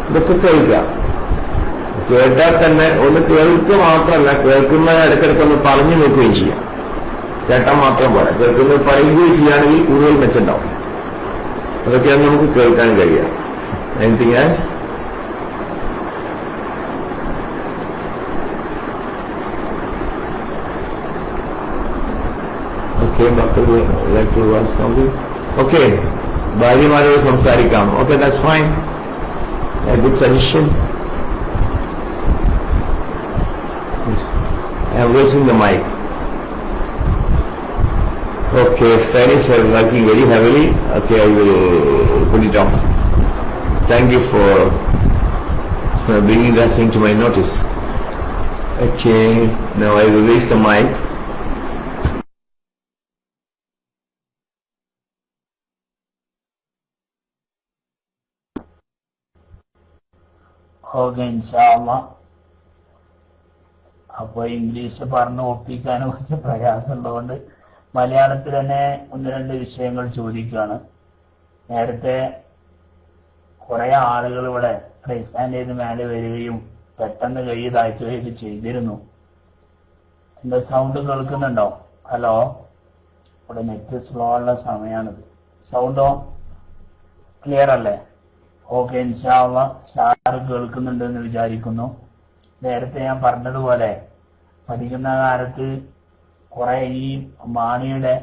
ഇതൊക്കെ കേൾക്കാം. കേട്ടാൽ തന്നെ ഒന്ന് കേൾക്കുക മാത്രമല്ല, കേൾക്കുന്ന ഇടയ്ക്കിടയ്ക്കൊന്ന് പറഞ്ഞു നോക്കുകയും ചെയ്യാം. കേട്ടാൽ മാത്രം പോലെ കേൾക്കുന്നത് പറയുകയും ചെയ്യുകയാണെങ്കിൽ കൂടുതൽ മെച്ചമുണ്ടാവും. അതൊക്കെയാണ് നമുക്ക് കേൾക്കാൻ കഴിയുക. Anything else? Okay, Dr. like to ask something? Okay, ഭാര്യമാരോട് സംസാരിക്കാം. Okay, that's fine. A good suggestion. I am raising the mic. Okay, fan is working very heavily. Okay, I will put it off. Thank you for bringing that thing to my notice. Okay, now I will raise the mic. Okay, inshallah. അപ്പൊ English പറഞ്ഞ് ഒപ്പിക്കാൻ കുറച്ച് പ്രയാസമുള്ളതുകൊണ്ട് മലയാളത്തിൽ തന്നെ ഒന്ന് രണ്ട് വിഷയങ്ങൾ ചോദിക്കുകയാണ്. നേരത്തെ കുറെ ആളുകൾ ഇവിടെ റൈസ് ഹാൻഡ് ചെയ്ത് മേലെ വരികയും പെട്ടെന്ന് കൈ താഴ്ത്തുകയൊക്കെ ചെയ്തിരുന്നു. എന്റെ സൗണ്ട് കേൾക്കുന്നുണ്ടോ? ഹലോ, ഇവിടെ നെറ്റ് സ്ലോ ഉള്ള സമയമാണിത്. സൗണ്ടോ ക്ലിയർ അല്ലേ? ഓക്കെ, ഇൻഷാല്ലാ സാറ് കേൾക്കുന്നുണ്ടെന്ന് വിചാരിക്കുന്നു. നേരത്തെ ഞാൻ പറഞ്ഞതുപോലെ പഠിക്കുന്ന കാലത്ത് കുറെ ഈ മാണിയുടെ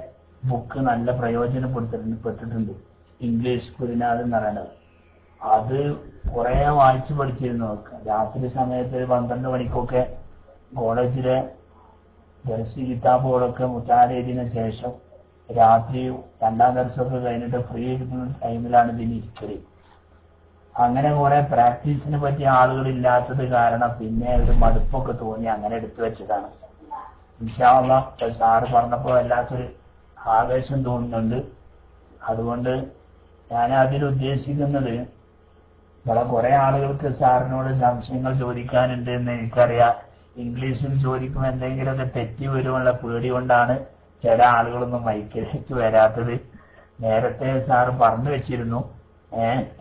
ബുക്ക് നല്ല പ്രയോജനപ്പെട്ടിട്ടുണ്ട്. ഇംഗ്ലീഷ് കുരുനാഥ് എന്ന് പറയുന്നത് അത് കുറെ വായിച്ച് പഠിച്ചിരുന്നു. രാത്രി സമയത്ത് 12 മണിക്കൊക്കെ കോളേജിലെ ദർസി കിതാബുകളൊക്കെ മുത്താലെഴുതിയതിനു ശേഷം രാത്രി 2ാം ദർശമൊക്കെ കഴിഞ്ഞിട്ട് ഫ്രീ കിട്ടുന്ന ടൈമിലാണ് ഇതിന് ഇരിക്കല്. അങ്ങനെ കുറെ പ്രാക്ടീസിനെ പറ്റിയ ആളുകളില്ലാത്തത് കാരണം പിന്നെ ഒരു മടുപ്പൊക്കെ തോന്നി അങ്ങനെ എടുത്തു വെച്ചതാണ്. ഇൻഷാ അല്ലാഹ് സാറ് പറഞ്ഞപ്പോൾ വല്ലാത്തൊരു ആവേശം തോന്നുന്നുണ്ട്. അതുകൊണ്ട് ഞാൻ അതിലുദ്ദേശിക്കുന്നത് ഇവിടെ കുറെ ആളുകൾക്ക് സാറിനോട് സംശയങ്ങൾ ചോദിക്കാനുണ്ട് എന്ന് എനിക്കറിയാം. ഇംഗ്ലീഷിൽ ചോദിക്കുമ്പോൾ എന്തെങ്കിലുമൊക്കെ തെറ്റി വരുമുള്ള പേടി കൊണ്ടാണ് ചില ആളുകളൊന്നും മൈക്കിലേക്ക് വരാത്തത്. നേരത്തെ സാറ് പറഞ്ഞു വെച്ചിരുന്നു,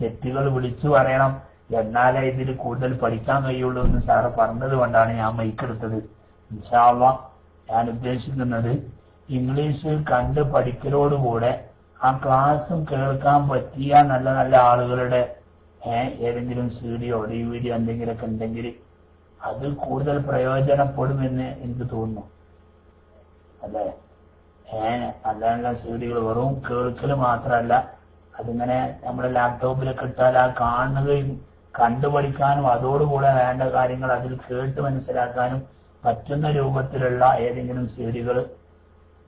തെറ്റുകൾ വിളിച്ചു പറയണം, എന്നാലേ ഇതിൽ കൂടുതൽ പഠിക്കാൻ കഴിയുള്ളൂ എന്ന് സാറ് പറഞ്ഞത് കൊണ്ടാണ് ഞാൻ മൈക്കെടുത്തത്. ഇൻഷാ അല്ലാഹ് ഞാൻ ഉദ്ദേശിക്കുന്നത് ഇംഗ്ലീഷ് കണ്ട് പഠിക്കലോടുകൂടെ ആ ക്ലാസ്സും കേൾക്കാൻ പറ്റിയ നല്ല നല്ല ആളുകളുടെ ഏതെങ്കിലും CD-യോ DVD-യോ എന്തെങ്കിലുമൊക്കെ ഉണ്ടെങ്കിൽ അത് കൂടുതൽ പ്രയോജനപ്പെടുമെന്ന് എനിക്ക് തോന്നുന്നു. അല്ലേ? നല്ല നല്ല CD-കൾ വെറും കേൾക്കൽ മാത്രമല്ല, അതിങ്ങനെ നമ്മുടെ ലാപ്ടോപ്പിലൊക്കെ ഇട്ടാൽ ആ കാണുകയും കണ്ടുപഠിക്കാനും അതോടുകൂടെ വേണ്ട കാര്യങ്ങൾ അതിൽ കേട്ട് മനസ്സിലാക്കാനും പറ്റുന്ന രൂപത്തിലുള്ള ഏതെങ്കിലും CD-കൾ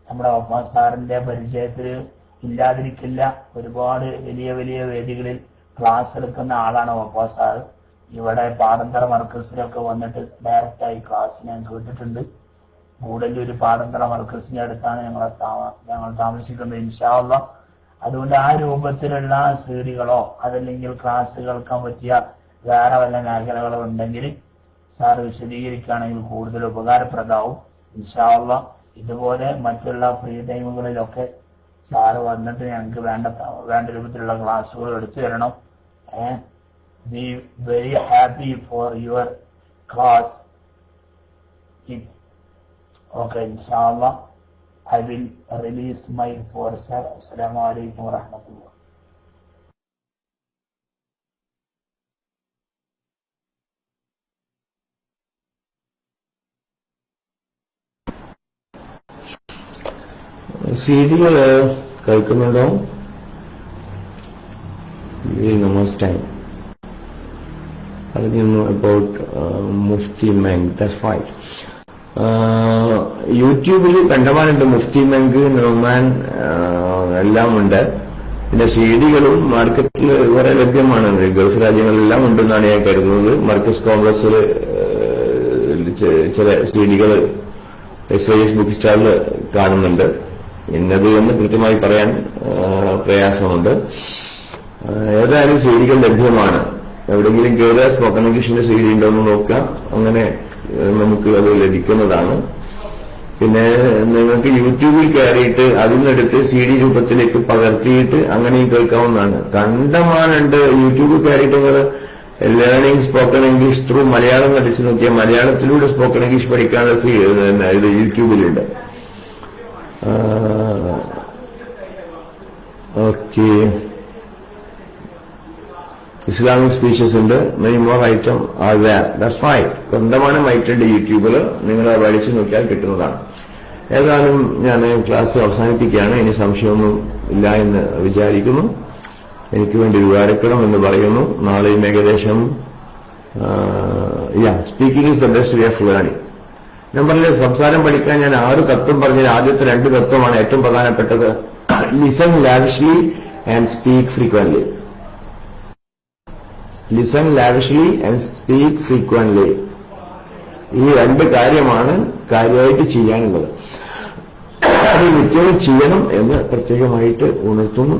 നമ്മുടെ വഫാ സാറിന്റെ പരിചയത്തിൽ ഇല്ലാതിരിക്കില്ല. ഒരുപാട് വലിയ വലിയ വേദികളിൽ ക്ലാസ് എടുക്കുന്ന ആളാണ് വഫാ സാറ്. ഇവിടെ പാടന്തറ മർക്കസിലൊക്കെ വന്നിട്ട് ഡയറക്റ്റായി ക്ലാസ് ഞാൻ കേട്ടിട്ടുണ്ട്. ഗൂഡല്ലൂർ പാടന്തറ മർക്കസിന്റെ അടുത്താണ് ഞങ്ങൾ താമസിക്കുന്നത്. ഇൻഷാ അല്ലാഹ് അതുകൊണ്ട് ആ രൂപത്തിലുള്ള CD-കളോ അതല്ലെങ്കിൽ ക്ലാസ് കേൾക്കാൻ പറ്റിയ വേറെ വല്ല മേഖലകളോ ഉണ്ടെങ്കിൽ സാർ വിശദീകരിക്കുകയാണെങ്കിൽ കൂടുതൽ ഉപകാരപ്രദമാവും. ഇൻഷാ അല്ലാഹ് ഇതുപോലെ മറ്റുള്ള ഫ്രീ ടൈമുകളിലൊക്കെ സാറ് വന്നിട്ട് ഞങ്ങൾക്ക് വേണ്ട രൂപത്തിലുള്ള ക്ലാസ്സുകൾ എടുത്തു തരണം. Be very happy for your class. Okay, inshallah, I will release my for sir. Assalamu alaikum wa rahmatullah. CD-കൾ കേൾക്കുന്നുണ്ടോ? Namaste time. I didn't know about Mufti Meng. That's right. യൂട്യൂബിൽ കണ്ടമാനുണ്ട്. മുഫ്തി മെങ്ക്, നോമാൻ എല്ലാം ഉണ്ട്. പിന്നെ CD-കളും മാർക്കറ്റിൽ കുറെ ലഭ്യമാണ്. ഗൾഫ് രാജ്യങ്ങളിലെല്ലാം ഉണ്ടെന്നാണ് ഞാൻ കരുതുന്നത്. മർക്കസ് കോംപ്ലക്സിൽ ചില CD-കൾ SYS ബുക്ക് സ്റ്റാളിൽ കാണുന്നുണ്ട്. ഇന്നത് എന്ന് കൃത്യമായി പറയാൻ പ്രയാസമുണ്ട്. ഏതായാലും CD-കൾ ലഭ്യമാണ്. എവിടെയെങ്കിലും കയറുക, സ്പോക്കൺ ഇംഗ്ലീഷിന്റെ CD ഉണ്ടോ എന്ന് നോക്കാം. അങ്ങനെ നമുക്ക് അത് ലഭിക്കുന്നതാണ്. പിന്നെ നിങ്ങൾക്ക് യൂട്യൂബിൽ കയറിയിട്ട് അതിൽ നിന്നെടുത്ത് CD രൂപത്തിലേക്ക് പകർത്തിയിട്ട് അങ്ങനെയും കേൾക്കാവുന്നതാണ്. കണ്ടമാനുണ്ട്. യൂട്യൂബിൽ കയറിയിട്ട് നിങ്ങൾ learning spoken English through Malayalam അടിച്ചു നോക്കിയാൽ മലയാളത്തിലൂടെ സ്പോക്കൺ ഇംഗ്ലീഷ് പഠിക്കാനുള്ള ഇത് യൂട്യൂബിലുണ്ട്. ഓക്കെ, ഇസ്ലാമിക് സ്പീച്ചസ് ഉണ്ട്. Many more item are there. That's right. കണ്ടമാനം ഐറ്റുണ്ട് യൂട്യൂബിൽ. നിങ്ങൾ പഠിച്ചു നോക്കിയാൽ കിട്ടുന്നതാണ്. ഏതായാലും ഞാൻ ക്ലാസ് അവസാനിപ്പിക്കുകയാണ്. ഇനി സംശയമൊന്നും ഇല്ല എന്ന് വിചാരിക്കുന്നു. എനിക്ക് വേണ്ടി വിവാരിക്കണം എന്ന് പറയുന്നു. നാളെയും ഏകദേശം speaking is the best way of learning. ഞാൻ പറഞ്ഞ സംസാരം പഠിക്കാൻ ഞാൻ 6 തത്വം പറഞ്ഞ ആദ്യത്തെ 2 തത്വമാണ് ഏറ്റവും പ്രധാനപ്പെട്ടത്. Listen lavishly and speak frequently. Listen lavishly and speak frequently. ഈ 2 കാര്യമാണ് കാര്യമായിട്ട് ചെയ്യാനുള്ളത്. അത് നിത്യവും ചെയ്യണം എന്ന് പ്രത്യേകമായിട്ട് ഉണർത്തുന്നു.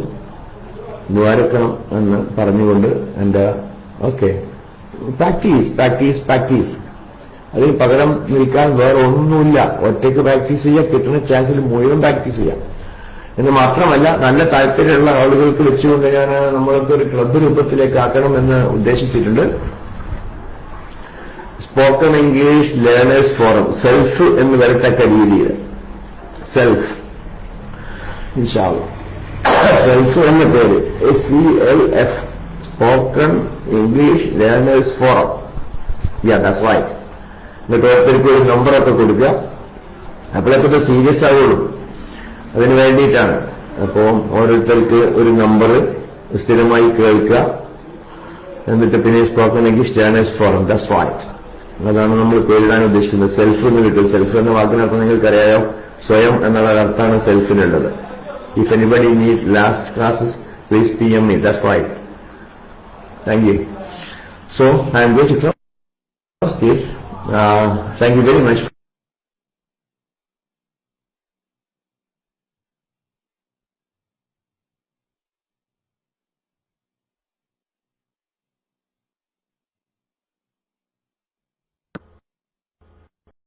ദ്വാരക്കണം എന്ന് പറഞ്ഞുകൊണ്ട് എന്റെ പ്രാക്ടീസ്. അതിന് പകരം നിൽക്കാൻ വേറെ ഒന്നുമില്ല. ഒറ്റയ്ക്ക് പ്രാക്ടീസ് ചെയ്യുക, കിട്ടുന്ന ചാൻസിൽ മുഴുവൻ പ്രാക്ടീസ് ചെയ്യാം എന്ന് മാത്രമല്ല, നല്ല താല്പര്യമുള്ള ആളുകൾക്ക് വെച്ചുകൊണ്ട് ഞാൻ നമ്മളൊക്കെ ഒരു ക്ലബ്ബ് രൂപത്തിലേക്ക് ആക്കണം എന്ന് ഉദ്ദേശിച്ചിട്ടുണ്ട്. Spoken English learners forum, self എന്ന് വരത്തക്ക രീതിയിൽ. സെൽഫ് ഇൻഷാ അല്ലാഹ് സെൽഫ് എന്ന പേര് SELF, spoken English learners forum. That's right. എന്നിട്ട് ഓരോരുത്തർക്ക് ഒരു നമ്പറൊക്കെ കൊടുക്കുക. അപ്പോഴൊക്കെ സീരിയസ് ആവുള്ളൂ. അതിന് വേണ്ടിയിട്ടാണ്. അപ്പോൾ ഓരോരുത്തർക്ക് ഒരു നമ്പർ സ്ഥിരമായി കേൾക്കുക. എന്നിട്ട് പിന്നെ spoken English learners forum. That's right. അതാണ് നമ്മൾ പേരിടാൻ ഉദ്ദേശിക്കുന്നത്. സെൽഫ് എന്ന് കിട്ടും. സെൽഫ് എന്ന വാക്കിനർത്ഥം നിങ്ങൾക്കറിയാമോ? സ്വയം എന്നുള്ള അർത്ഥമാണ് സെൽഫിനുള്ളത്. If anybody need last classes, please PM me. That's right. Thank you. So I am going to close this. Thank you very much.